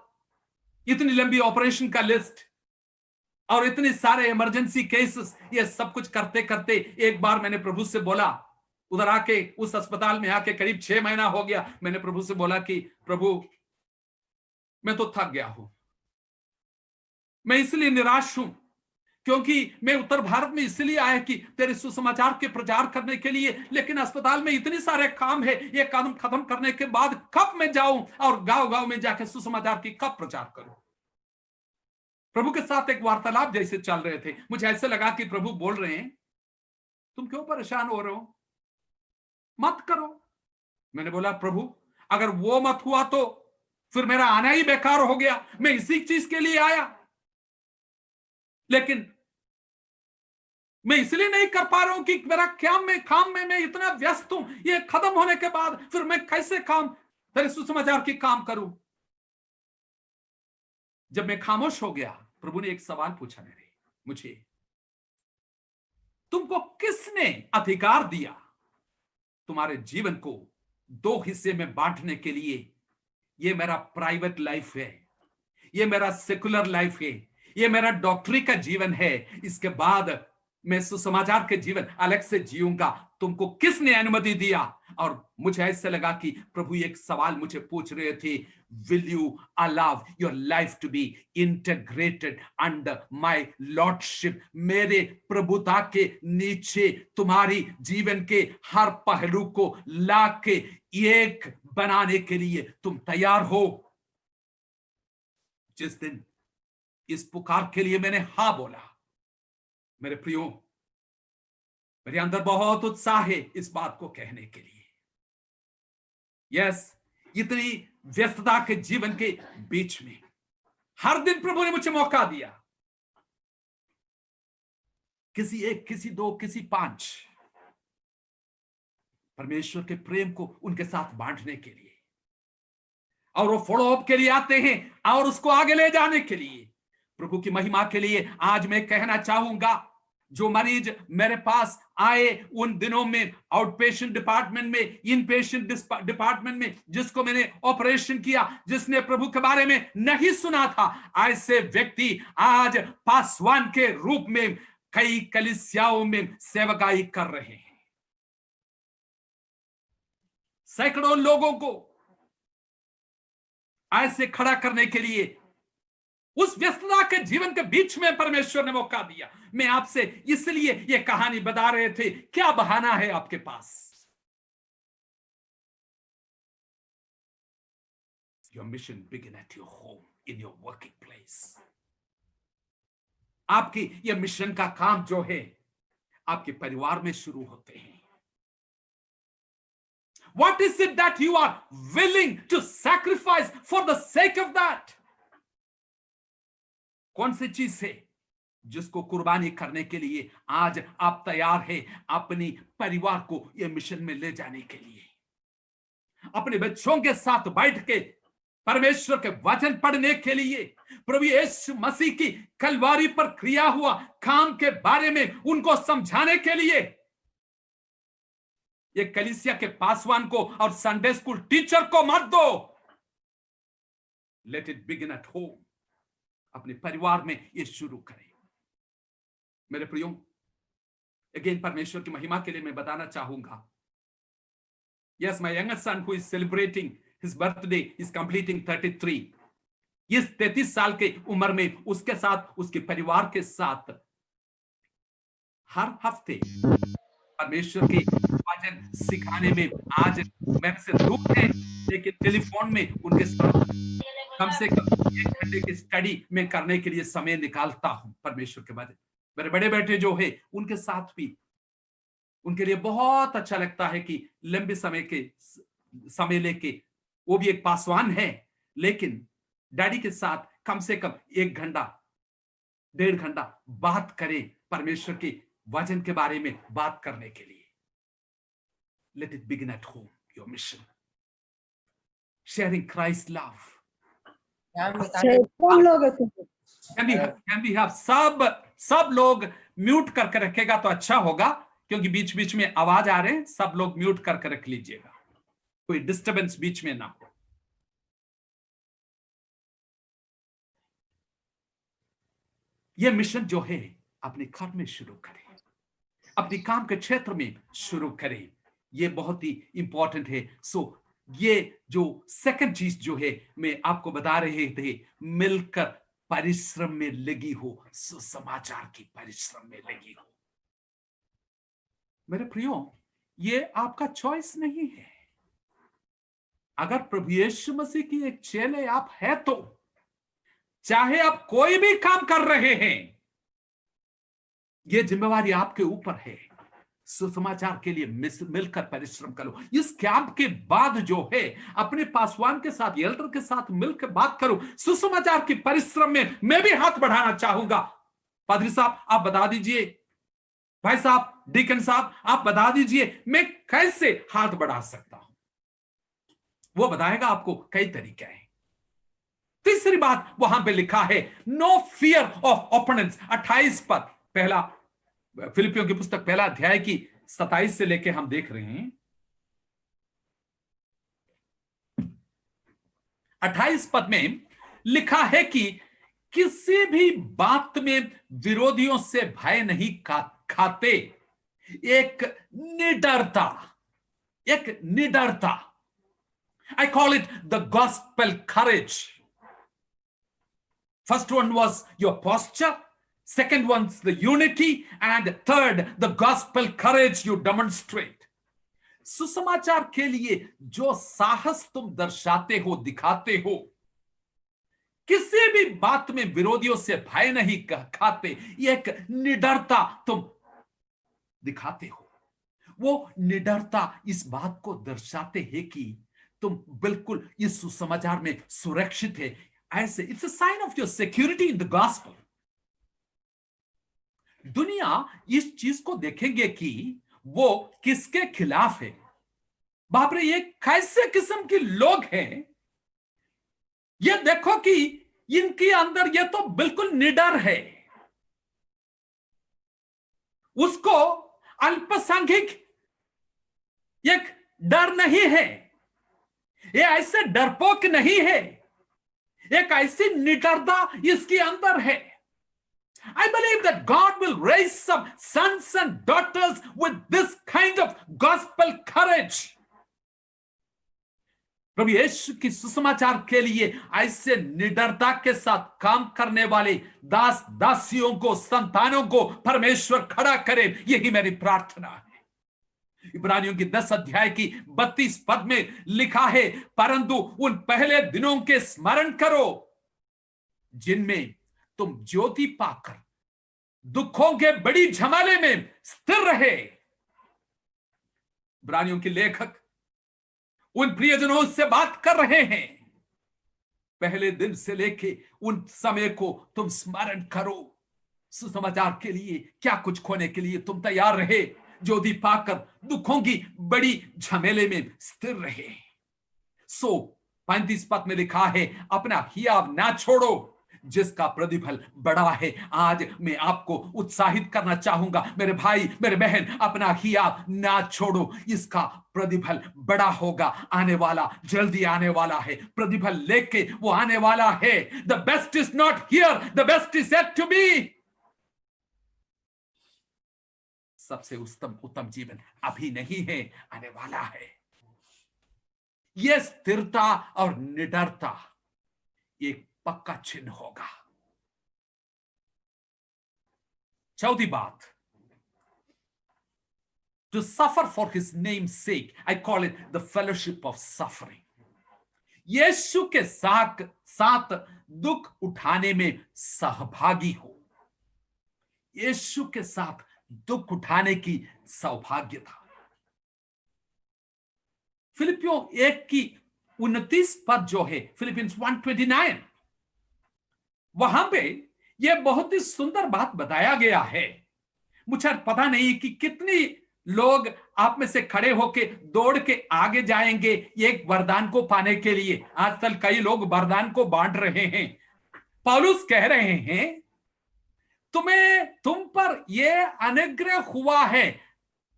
इतनी लंबी ऑपरेशन का लिस्ट और इतने सारे इमरजेंसी केसेस, ये सब कुछ करते करते एक बार मैंने प्रभु से बोला, उधर आके उस अस्पताल में आके करीब 6 महीना हो गया, मैंने प्रभु से बोला कि प्रभु, मैं तो थक गया हूं, मैं इसलिए निराश हूं क्योंकि मैं उत्तर भारत में इसलिए आया कि तेरे सुसमाचार के प्रचार करने के लिए, लेकिन अस्पताल में इतने सारे काम है, ये काम खत्म करने के बाद कब मैं जाऊं और गांव-गांव में जाके सुसमाचार की कब प्रचार करूं। प्रभु के साथ एक वार्तालाप जैसे चल रहे थे, मुझे ऐसे लगा कि प्रभु बोल रहे हैं, तुम क्यों परेशान हो रहे हो, मत करो। मैंने बोला, प्रभु अगर वो मत हुआ तो फिर मेरा आना ही बेकार हो गया, मैं इसी चीज के लिए आया, लेकिन मैं इसलिए नहीं कर पा रहा हूं कि मेरा काम में मैं इतना व्यस्त हूं, ये खत्म होने के बाद फिर मैं कैसे काम तेरे सुसमाचार की काम करूं। जब मैं खामोश हो गया, प्रभु ने एक सवाल पूछा मुझे, तुमको किसने अधिकार दिया तुम्हारे जीवन को दो हिस्से में बांटने के लिए? ये मेरा प्राइवेट लाइफ है, ये मेरा सेकुलर लाइफ है, ये मेरा डॉक्टरी का जीवन है, इसके बाद मैं सुसमाचार के जीवन अलग से जीऊंगा। तुमको किसने अनुमति दिया? और मुझे ऐसे लगा कि प्रभु एक सवाल मुझे पूछ रहे थे, will you allow your life to be integrated under my lordship? मेरे प्रभुता के नीचे तुम्हारी जीवन के हर पहलू को लाके एक बनाने के लिए तुम तैयार हो? जिस दिन इस पुकार के लिए मैंने हां बोला, मेरे प्रियो, मेरे अंदर बहुत उत्साह है इस बात को कहने के लिए। यस, इतनी व्यस्तता के जीवन के बीच में हर दिन प्रभु ने मुझे मौका दिया, किसी एक, किसी दो, किसी पांच, परमेश्वर के प्रेम को उनके साथ बांटने के लिए, और वो फॉलो अप के लिए आते हैं और उसको आगे ले जाने के लिए, प्रभु की महिमा के लिए। आज मैं कहना चाहूंगा, जो मरीज मेरे पास आए उन दिनों में, आउट पेशेंट डिपार्टमेंट में, इन पेशेंट डिपार्टमेंट में, जिसको मैंने ऑपरेशन किया, जिसने प्रभु के बारे में नहीं सुना था, ऐसे व्यक्ति आज पासवान के रूप में कई कलीसियाओं में सेवकाई कर रहे हैं। सैकड़ों लोगों को ऐसे खड़ा करने के लिए उस व्यस्तता के जीवन के बीच में परमेश्वर ने मौका दिया। मैं आपसे इसलिए ये कहानी बता रहे थे, क्या बहाना है आपके पास? Your mission begin at your home, in your working place. आपकी ये मिशन का काम जो है आपके परिवार में शुरू होते हैं। What is it that you are willing to sacrifice for the sake of that? कौन सी चीज है जिसको कुर्बानी करने के लिए आज आप तैयार हैं अपनी परिवार को ये मिशन में ले जाने के लिए? अपने बच्चों के साथ बैठ के परमेश्वर के वचन पढ़ने के लिए, प्रभु यीशु मसीह की कलवारी पर किया हुआ काम के बारे में उनको समझाने के लिए। ये कलीसिया के पासवान को और संडे स्कूल टीचर को मत दो। Late it begin at home. अपने परिवार में ये शुरू करें। मेरे प्रियो, अगेन परमेश्वर की महिमा के लिए मैं बताना चाहूंगा, yes, my youngest son who is celebrating his birthday is completing 33. इस 33 साल के उम्र में उसके साथ, उसके परिवार के साथ हर हफ्ते परमेश्वर के वचन सिखाने में, आज मेरे से दूर है लेकिन टेलीफोन में उनके साथ कम से कम 1 घंटे की स्टडी में करने के लिए समय निकालता हूं परमेश्वर के वचन। मेरे बड़े बेटे जो है उनके साथ भी, उनके लिए बहुत अच्छा लगता है कि लंबे समय लेके, वो भी एक पासवान है लेकिन डैडी के साथ कम से कम 1 घंटा 1.5 घंटा बात करें परमेश्वर के वचन के बारे में बात करने के लिए। Let it begin at home, your mission, sharing Christ love. Can we have सब लोग म्यूट करके रखेगा तो अच्छा होगा, क्योंकि बीच बीच में आवाज आ रहे हैं। सब लोग म्यूट करके रख लीजिएगा, कोई डिस्टरबेंस बीच में ना हो। यह मिशन जो है अपने घर में शुरू करें, अपने काम के क्षेत्र में शुरू करें। यह बहुत ही इंपॉर्टेंट है। सो ये जो सेकंड चीज जो है मैं आपको बता रहे थे, मिलकर परिश्रम में लगी हो, सुसमाचार की परिश्रम में लगी हो। मेरे प्रियो, ये आपका चॉइस नहीं है। अगर प्रभु यीशु मसीह की एक चेले आप है तो चाहे आप कोई भी काम कर रहे हैं, यह जिम्मेवारी आपके ऊपर है। सुसमाचार के लिए मिलकर परिश्रम करो। इस कैंप के बाद जो है अपने पासवान के साथ, एल्डर के साथ मिलकर बात करो। सुसमाचार की परिश्रम में मैं भी हाथ बढ़ाना चाहूंगा। पादरी साहब आप बता दीजिए, भाई साहब, डीकन साहब आप बता दीजिए मैं कैसे हाथ बढ़ा सकता हूं। वो बताएगा आपको कई तरीके हैं। तीसरी बात वहां पे लिखा है, नो फियर ऑफ ओपोनेंट्स। 28 पद, पहला फिलिपियों की पुस्तक पहला अध्याय की 27 से लेके हम देख रहे हैं। 28 पद में लिखा है कि किसी भी बात में विरोधियों से भय नहीं खाते, एक निडरता, एक निडरता। I call it the gospel courage. First one was your posture, second one's the unity, and third, the gospel courage you demonstrate. सुसमाचार के लिए जो साहस तुम दर्शाते हो, दिखाते हो, किसी भी बात में विरोधियों से भय नहीं खाते, एक निडरता तुम दिखाते हो। वो निडरता इस बात को दर्शाते हैं कि तुम बिल्कुल इस सुसमाचार में सुरक्षित है। ऐसे it's a sign of your security in the gospel. दुनिया इस चीज को देखेंगे कि वो किसके खिलाफ है। बाप रे, ये कैसे किस्म के लोग हैं, ये देखो कि इनके अंदर ये तो बिल्कुल निडर है। उसको अल्पसंख्यक एक डर नहीं है, ये ऐसे डरपोक नहीं है, एक ऐसी निडरता इसके अंदर है। I believe that God will raise some sons and daughters with this kind of gospel courage. प्रभु यीशु की सुसमाचार के लिए ऐसे निडरता के साथ काम करने वाले दास दासियों को, संतानों को परमेश्वर खड़ा करे, यही मेरी प्रार्थना है। इब्रानियों की 10 अध्याय की 32 पद में लिखा है, परंतु उन पहले दिनों के स्मरण करो जिनमें तुम ज्योति पाकर दुखों के बड़ी झमेले में स्थिर रहे। इब्रानियों के लेखक उन प्रियजनों से बात कर रहे हैं, पहले दिन से लेके उन समय को तुम स्मरण करो। सुसमाचार के लिए क्या कुछ खोने के लिए तुम तैयार रहे, ज्योति पाकर दुखों की बड़ी झमेले में स्थिर रहे। 35 पद में लिखा है, अपना हियाव ना छोड़ो जिसका प्रतिफल बड़ा है। आज मैं आपको उत्साहित करना चाहूंगा, मेरे भाई मेरे बहन, अपना हियाव ना छोड़ो, इसका प्रतिफल बड़ा होगा। आने वाला, जल्दी आने वाला है, प्रतिफल लेके वो आने वाला है। The best is not here, the best is yet to be. सबसे उत्तम जीवन अभी नहीं है, आने वाला है। यह स्थिरता और निडरता एक पक्का चिन्ह होगा। चौथी बात, to suffer for his name's sake, I call it the fellowship of suffering. यीशु के साथ दुख उठाने में सहभागी हो। यीशु के साथ दुख उठाने की सौभाग्य था। फिलिपियों 1 की 29 पद जो है, फिलिपियंस 1:29, वहां पे यह बहुत ही सुंदर बात बताया गया है। मुझे पता नहीं कि कितनी लोग आप में से खड़े होके दौड़ के आगे जाएंगे एक वरदान को पाने के लिए। आजकल कई लोग वरदान को बांट रहे हैं। पौलुस कह रहे हैं, तुम पर यह अनुग्रह हुआ है।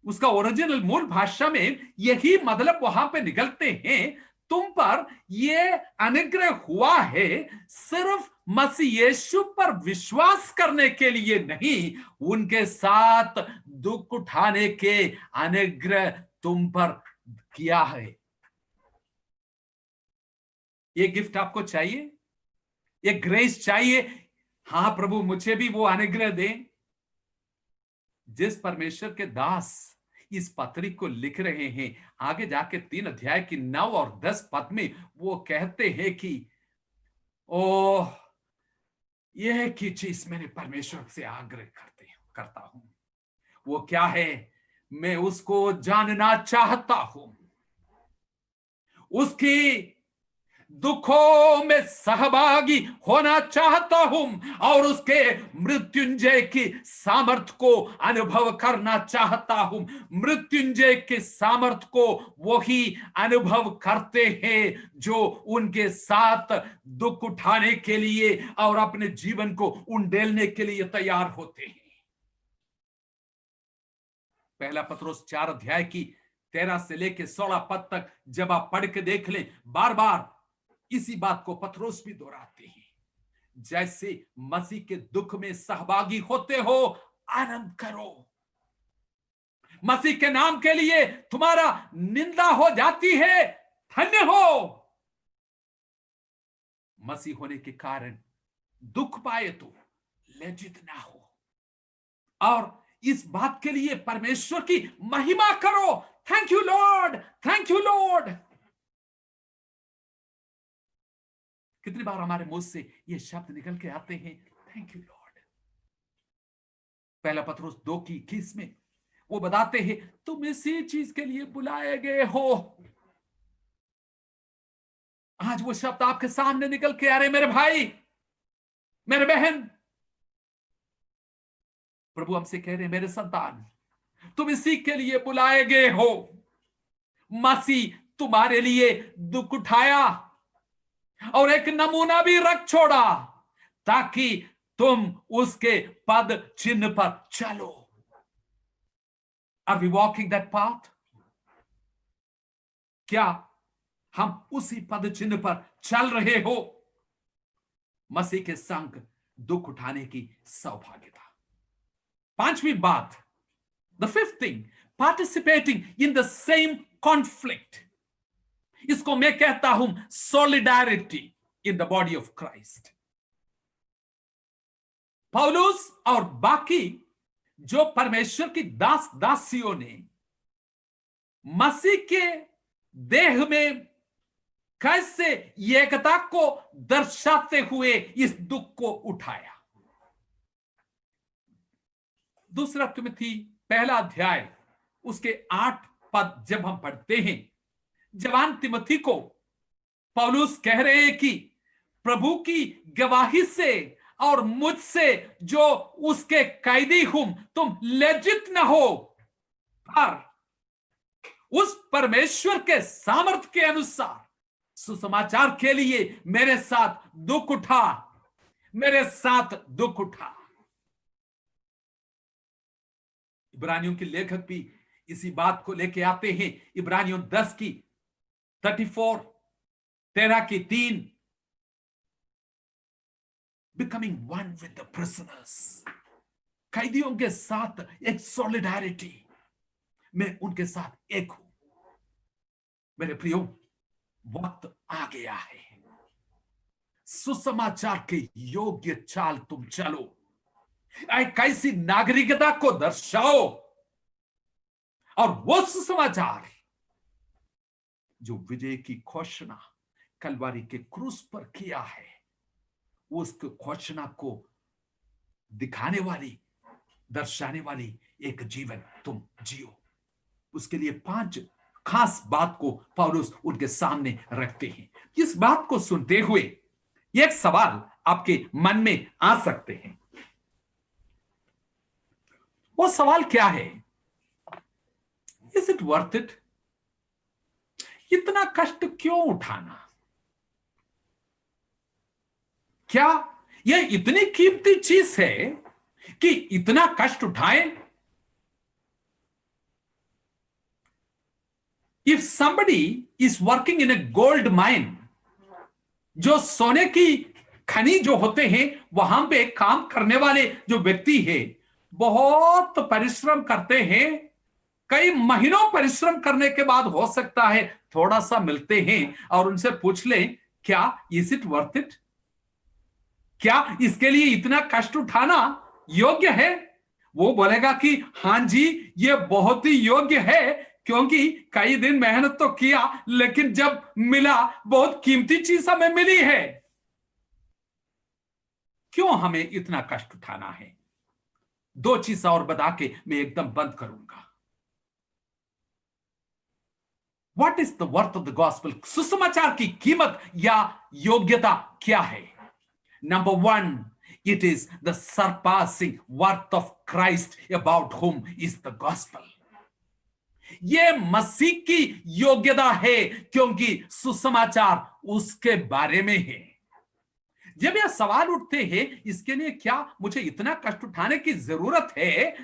उसका ओरिजिनल मूल भाषा में यही मतलब वहां पे निकलते हैं, तुम पर यह अनुग्रह हुआ है सिर्फ मसीह यीशु पर विश्वास करने के लिए नहीं, उनके साथ दुख उठाने के अनुग्रह तुम पर किया है। ये गिफ्ट आपको चाहिए, ये ग्रेस चाहिए? हां प्रभु, मुझे भी वो अनुग्रह दें। जिस परमेश्वर के दास इस पत्री को लिख रहे हैं, आगे जाके 3 अध्याय की 9 और 10 पद में वो कहते हैं कि ओह, यह की चीज मैंने परमेश्वर से आग्रह करता हूं। वो क्या है? मैं उसको जानना चाहता हूं, उसकी दुखों में सहभागी होना चाहता हूं और उसके मृत्युंजय की सामर्थ को अनुभव करना चाहता हूं। मृत्युंजय के सामर्थ को वही अनुभव करते हैं जो उनके साथ दुख उठाने के लिए और अपने जीवन को उंडेलने के लिए तैयार होते हैं। पहला पत्रोस 4 अध्याय की 13 से लेकर 16 पद तक जब आप पढ़ के देख लें, बार बार इसी बात को पत्रोस भी दोहराते हैं। जैसे मसीह के दुख में सहभागी होते हो, आनंद करो। मसीह के नाम के लिए तुम्हारा निंदा हो जाती है, धन्य हो। मसीह होने के कारण दुख पाए तो लज्जित ना हो और इस बात के लिए परमेश्वर की महिमा करो। Thank you Lord, thank you Lord. कितनी बार हमारे मुंह से ये शब्द निकल के आते हैं, थैंक यू लॉर्ड। पहला पत्रोस 2:21 में वो बताते हैं, तुम इसी चीज के लिए बुलाए गए हो। आज वो शब्द आपके सामने निकल के आ रहे, मेरे भाई, मेरे बहन। प्रभु हमसे कह रहे हैं, मेरे संतान, तुम इसी के लिए बुलाए गए हो। मसीह तुम्हारे लिए दुख उठाया और एक नमूना भी रख छोड़ा ताकि तुम उसके पद चिन्ह पर चलो। Are we walking that path? क्या हम उसी पद चिन्ह पर चल रहे हो? मसीह के संग दुख उठाने की सौभाग्यता। पांचवी बात, the fifth thing, participating in the same conflict. इसको मैं कहता हूं solidarity in the body of Christ. पौलुस और बाकी जो परमेश्वर की दास दासियों ने मसीह के देह में कैसे एकता को दर्शाते हुए इस दुख को उठाया। दूसरा तिमोथी 1 अध्याय उसके 8 पद जब हम पढ़ते हैं, जवान तिमोथी को पौलुस कह रहे हैं कि प्रभु की गवाही से और मुझसे जो उसके कैदी हूं, तुम लज्जित न हो, पर उस परमेश्वर के सामर्थ के अनुसार सुसमाचार के लिए मेरे साथ दुख उठा, मेरे साथ दुख उठा। इब्रानियों के लेखक भी इसी बात को लेके आते हैं। इब्रानियों 10 की 34, 13 की 3, becoming one with the prisoners, कैदियों के साथ एक सॉलिडारिटी, मैं उनके साथ एक हूं। मेरे प्रियो, वक्त आ गया है, सुसमाचार के योग्य चाल तुम चलो, एक ऐसी नागरिकता को दर्शाओ और वो सुसमाचार जो विजय की घोषणा कलवारी के क्रूस पर किया है, उस घोषणा को दिखाने वाली, दर्शाने वाली एक जीवन तुम जियो। उसके लिए 5 खास बात को पौलुस उनके सामने रखते हैं। इस बात को सुनते हुए एक सवाल आपके मन में आ सकते हैं। वो सवाल क्या है? Is it worth it? इतना कष्ट क्यों उठाना? क्या यह इतनी कीमती चीज है कि इतना कष्ट उठाएं? If somebody is working in a gold mine, जो सोने की खनि जो होते हैं, वहां पे काम करने वाले जो व्यक्ति है बहुत परिश्रम करते हैं, कई महीनों परिश्रम करने के बाद हो सकता है थोड़ा सा मिलते हैं और उनसे पूछ लें, क्या इज इट वर्थ इट? क्या इसके लिए इतना कष्ट उठाना योग्य है? वो बोलेगा कि हां जी, ये बहुत ही योग्य है, क्योंकि कई दिन मेहनत तो किया, लेकिन जब मिला बहुत कीमती चीज हमें मिली है। क्यों हमें इतना कष्ट उठाना है? 2 चीज और बता के मैं एकदम बंद करूंगा। What is the worth of the gospel? सुसमाचार की कीमत या योग्यता क्या है? Number one, it is the surpassing worth of Christ about whom is the gospel. ये मसीह की योग्यता है क्योंकि सुसमाचार उसके बारे में है। जब यह सवाल उठते हैं इसके लिए क्या मुझे इतना कष्ट उठाने की जरूरत है,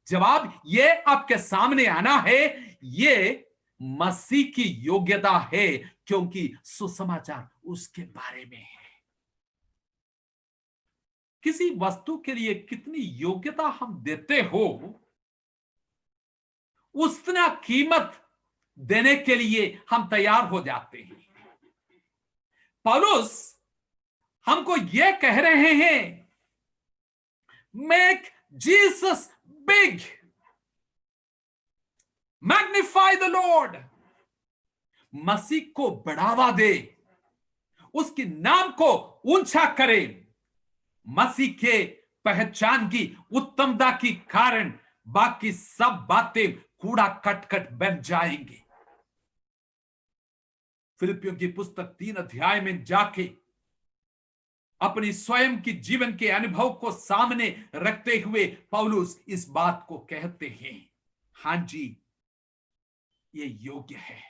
जवाब ये आपके सामने आना है, ये मसीह की योग्यता है क्योंकि सुसमाचार उसके बारे में है। किसी वस्तु के लिए कितनी योग्यता हम देते हो, उतना कीमत देने के लिए हम तैयार हो जाते हैं। पौलुस हमको यह कह रहे हैं, make Jesus big, magnify the Lord. मसीह को बढ़ावा दे, उसके नाम को ऊंचा करे। मसीह के पहचान की उत्तमता की कारण बाकी सब बातें कूड़ा कटकट बन जाएंगे। फिलिपियों की पुस्तक 3 अध्याय में जाके अपनी स्वयं की जीवन के अनुभव को सामने रखते हुए पौलुस इस बात को कहते हैं, हां जी, ये योग्य है।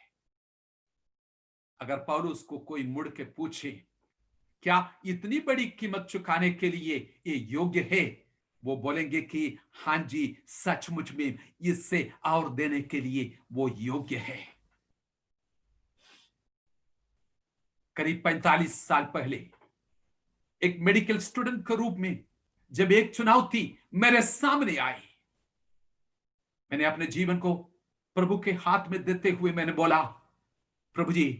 अगर पौलुस को कोई मुड़ के पूछे क्या इतनी बड़ी कीमत चुकाने के लिए ये योग्य है, वो बोलेंगे कि हां जी, सचमुच में इससे और देने के लिए वो योग्य है। करीब 45 साल पहले एक मेडिकल स्टूडेंट के रूप में जब एक चुनौती मेरे सामने आई, मैंने अपने जीवन को प्रभु के हाथ में देते हुए मैंने बोला, प्रभु जी,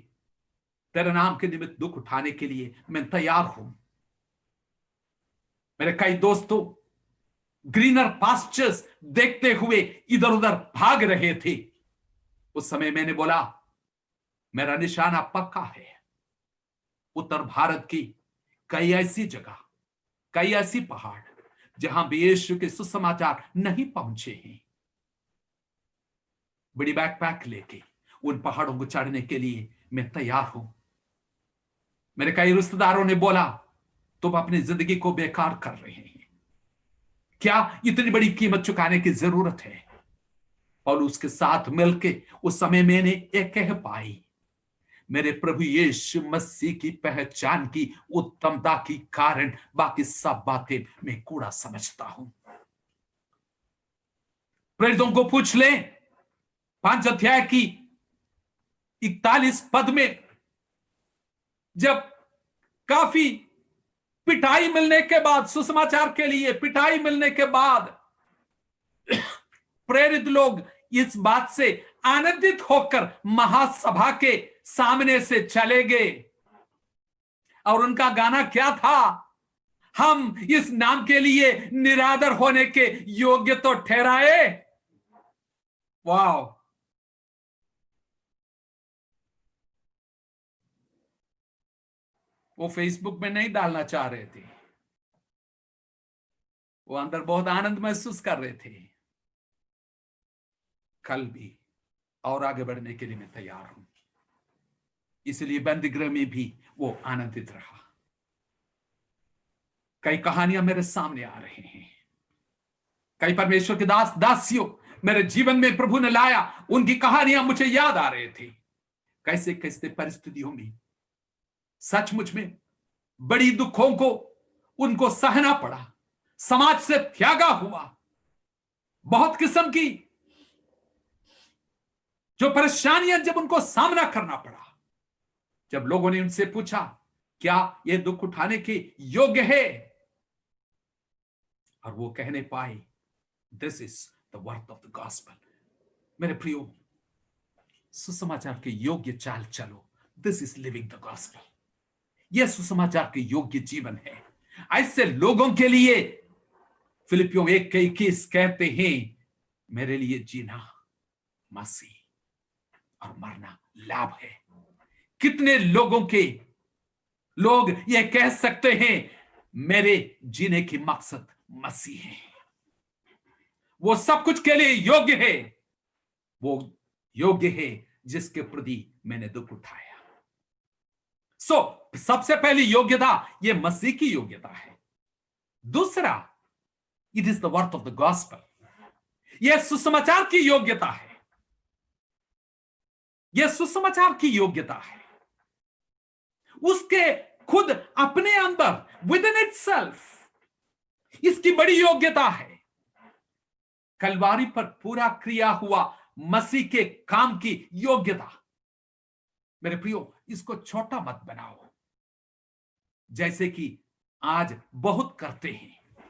तेरे नाम के निमित्त दुख उठाने के लिए मैं तैयार हूं। मेरे कई दोस्तों ग्रीनर पास्चर्स देखते हुए इधर उधर भाग रहे थे। उस समय मैंने बोला, मेरा निशाना पक्का है। उत्तर भारत की कई ऐसी जगह, कई ऐसी पहाड़ जहां भी यीशु के सुसमाचार नहीं पहुंचे हैं, बड़ी बैकपैक लेके उन पहाड़ों को चढ़ने के लिए मैं तैयार हूं। मेरे कई रिश्तेदारों ने बोला, तुम अपनी जिंदगी को बेकार कर रहे हैं, क्या इतनी बड़ी कीमत चुकाने की जरूरत है? और उसके साथ मिलके उस समय मैंने एक कह पाई, मेरे प्रभु यीशु मसीह की पहचान की उत्तमता की कारण बाकी सब बातें मैं कूड़ा समझता हूं। प्रेरितों को पूछ ले 5 अध्याय की 41 पद में, जब काफी पिटाई मिलने के बाद, सुसमाचार के लिए पिटाई मिलने के बाद प्रेरित लोग इस बात से आनंदित होकर महासभा के सामने से चले गए। और उनका गाना क्या था? हम इस नाम के लिए निरादर होने के योग्य तो ठहराए। वाह! वो फेसबुक में नहीं डालना चाह रहे थे, वो अंदर बहुत आनंद महसूस कर रहे थे। कल भी और आगे बढ़ने के लिए मैं तैयार हूं। इसलिए बंदीगृह में भी वो आनंदित रहा। कई कहानियां मेरे सामने आ रहे हैं, कई परमेश्वर के दास दासियों मेरे जीवन में प्रभु ने लाया, उनकी कहानियां मुझे याद आ रहे थे। कैसे कैसे परिस्थितियों में सचमुच में बड़ी दुखों को उनको सहना पड़ा, समाज से त्यागा हुआ, बहुत किस्म की जो परेशानियां जब उनको सामना करना पड़ा, जब लोगों ने उनसे पूछा क्या ये दुख उठाने के योग्य है, और वो कहने पाए, this is the worth of the gospel. मेरे प्रियो, सुसमाचार के योग्य चाल चलो। This is living the gospel. यह सुसमाचार के योग्य जीवन है। ऐसे लोगों के लिए फिलिपियों 1:21 कहते हैं, मेरे लिए जीना मसीह और मरना लाभ है। कितने लोग ये कह सकते हैं, मेरे जीने की मकसद मसीह है, वो सब कुछ के लिए योग्य है। वो योग्य है जिसके प्रति मैंने दुख उठाया। सबसे पहली योग्यता ये मसीह की योग्यता है। दूसरा, it is the worth of the gospel, यह सुसमाचार की योग्यता है। यह सुसमाचार की योग्यता है, उसके खुद अपने अंदर, विद इन इटसेल्फ इसकी बड़ी योग्यता है। कलवारी पर पूरा क्रिया हुआ मसीह के काम की योग्यता। मेरे प्रियो, इसको छोटा मत बनाओ जैसे कि आज बहुत करते हैं।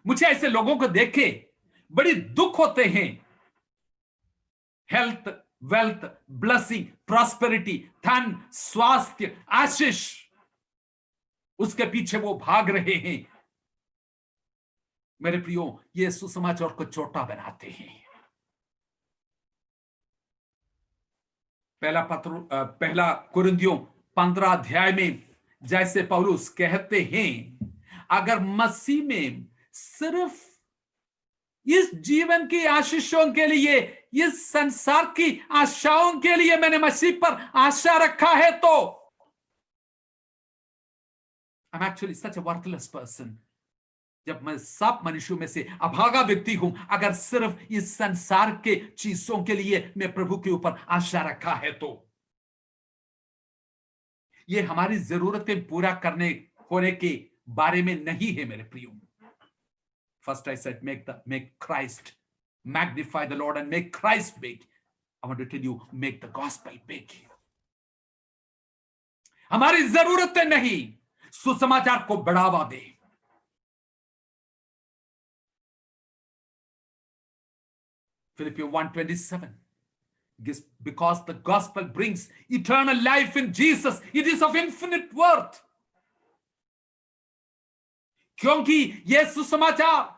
मुझे ऐसे लोगों को देखे बड़ी दुख होते हैं। हेल्थ, वेल्थ, ब्लेसिंग, प्रॉस्पेरिटी, धन, स्वास्थ्य, आशीष, उसके पीछे वो भाग रहे हैं। मेरे प्रियो, ये सुसमाचार को छोटा बनाते हैं। पहला कुरिन्थियों 15 अध्याय में जैसे पौलुस कहते हैं, अगर मसीह में सिर्फ इस जीवन की आशीषों के लिए, इस संसार की आशाओं के लिए मैंने मसीह पर आशा रखा है, तो आई am actually such a worthless person. जब मैं सब मनुष्यों में से अभागा व्यक्ति हूं, अगर सिर्फ इस संसार के चीजों के लिए मैं प्रभु के ऊपर आशा रखा है, तो ये हमारी जरूरतें पूरा करने होने के बारे में नहीं है। मेरे प्रियो, first I said make Christ, magnify the Lord and make Christ big. I want to tell you, make the gospel big. हमारी जरूरतें नहीं, सुसमाचार को बढ़ावा दे। Philippians 1:27, because the gospel brings eternal life in Jesus, it is of infinite worth. क्योंकि यह सुसमाचार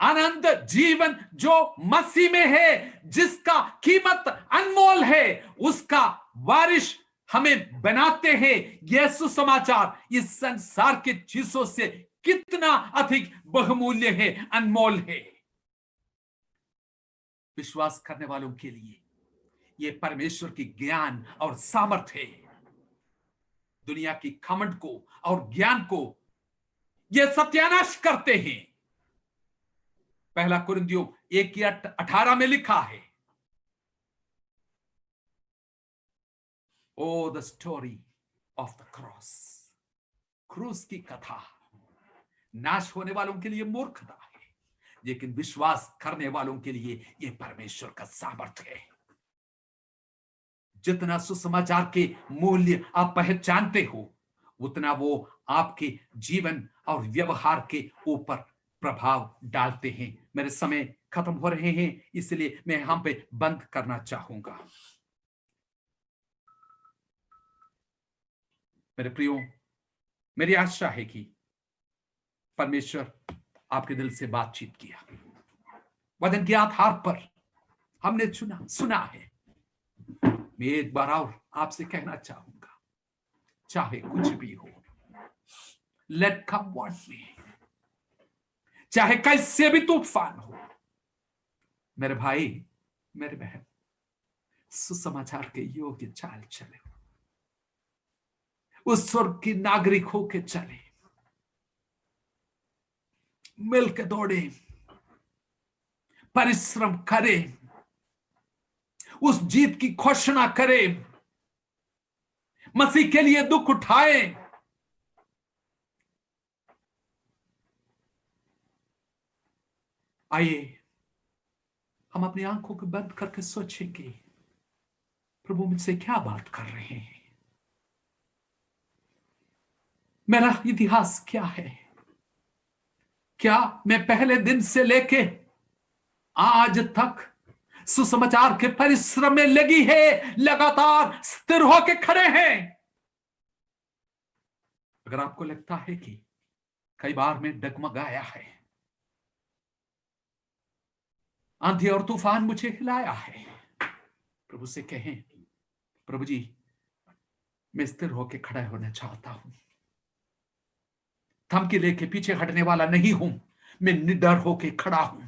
अनंत जीवन जो मसीह में है, जिसका कीमत अनमोल है, उसका वारिश हमें बनाते हैं। यह सुसमाचार इस संसार के चीजों से कितना अधिक बहुमूल्य है, अनमोल है। विश्वास करने वालों के लिए यह परमेश्वर की ज्ञान और सामर्थ्य है। दुनिया की घमंड को और ज्ञान को यह सत्यानाश करते हैं। पहला कुरिन्थियों 1:18 में लिखा है, oh the story of the cross. क्रूस की कथा नाश होने वालों के लिए मूर्खता है, लेकिन विश्वास करने वालों के लिए यह परमेश्वर का सामर्थ्य है। जितना सुसमाचार के मूल्य आप पहचानते हो, उतना वो आपके जीवन और व्यवहार के ऊपर प्रभाव डालते हैं। मेरे समय खत्म हो रहे हैं, इसलिए मैं यहां पे बंद करना चाहूंगा। मेरे प्रियो, मेरी आशा है कि परमेश्वर आपके दिल से बातचीत किया। वचन के आधार पर हमने सुना है। मैं एक बार और आपसे कहना चाहूंगा, चाहे कुछ भी हो, लेट कम व्हाट मे, चाहे कैसे भी तूफान हो, मेरे भाई, मेरे बहन, सुसमाचार के योग्य चाल चले, उस स्वर्ग की नागरिक होके चले, मिलके दौड़े, परिश्रम करें, उस जीत की घोषणा करें, मसीह के लिए दुख उठाएं। आइए हम अपनी आंखों को बंद करके सोचेंगे, प्रभु मुझसे क्या बात कर रहे हैं, मेरा इतिहास क्या है। क्या मैं पहले दिन से लेके आज तक सुसमाचार के परिश्रम में लगी है, लगातार स्थिर होके खड़े हैं? अगर आपको लगता है कि कई बार मैं डगमगाया है, आंधी और तूफान मुझे हिलाया है, प्रभु से कहें, प्रभु जी, मैं स्थिर होके खड़ा होना चाहता हूं, थमकी लेके पीछे हटने वाला नहीं हूं, मैं निडर होके खड़ा हूं।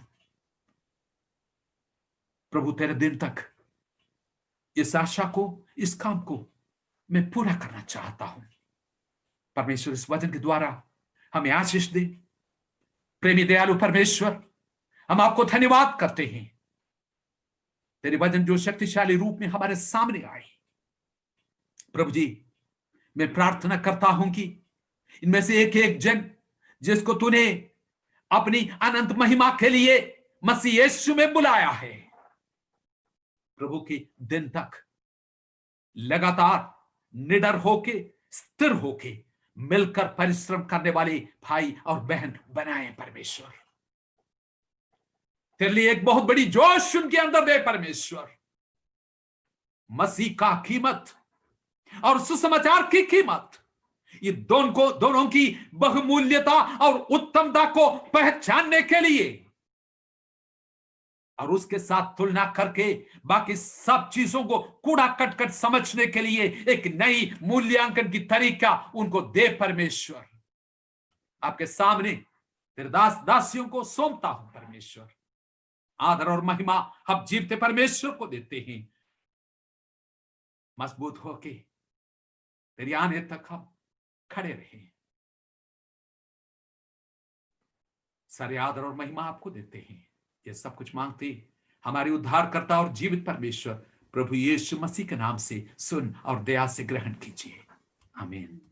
प्रभु तेरे दिन तक इस आशा को, इस काम को मैं पूरा करना चाहता हूं। परमेश्वर इस वचन के द्वारा हमें आशीष दे। प्रेमी दयालु परमेश्वर, हम आपको धन्यवाद करते हैं। तेरे वचन जो शक्तिशाली रूप में हमारे सामने आए, प्रभु जी, मैं प्रार्थना करता हूं कि इनमें से एक एक जन जिसको तूने अपनी अनंत महिमा के लिए मसीह यीशु में बुलाया है, प्रभु के दिन तक लगातार निडर होके, स्थिर होके, मिलकर परिश्रम करने वाले भाई और बहन बनाए परमेश्वर। तेरे लिए एक बहुत बड़ी जोश उनके अंदर दे परमेश्वर। मसीह का कीमत और सुसमाचार की कीमत, ये दोनों की बहुमूल्यता और उत्तमता को पहचानने के लिए और उसके साथ तुलना करके बाकी सब चीजों को कूड़ा कटकट समझने के लिए एक नई मूल्यांकन की तरीका उनको दे परमेश्वर। आपके सामने तेरे दास दासियों को सौंपता हूं परमेश्वर। आदर और महिमा हम जीवते परमेश्वर को देते हैं। मजबूत होके तेरी आने तक हम खड़े रहे। सारे आदर और महिमा आपको देते हैं। ये सब कुछ मांगते हमारे उद्धारकर्ता और जीवित परमेश्वर प्रभु यीशु मसीह के नाम से सुन और दया से ग्रहण कीजिए। आमीन।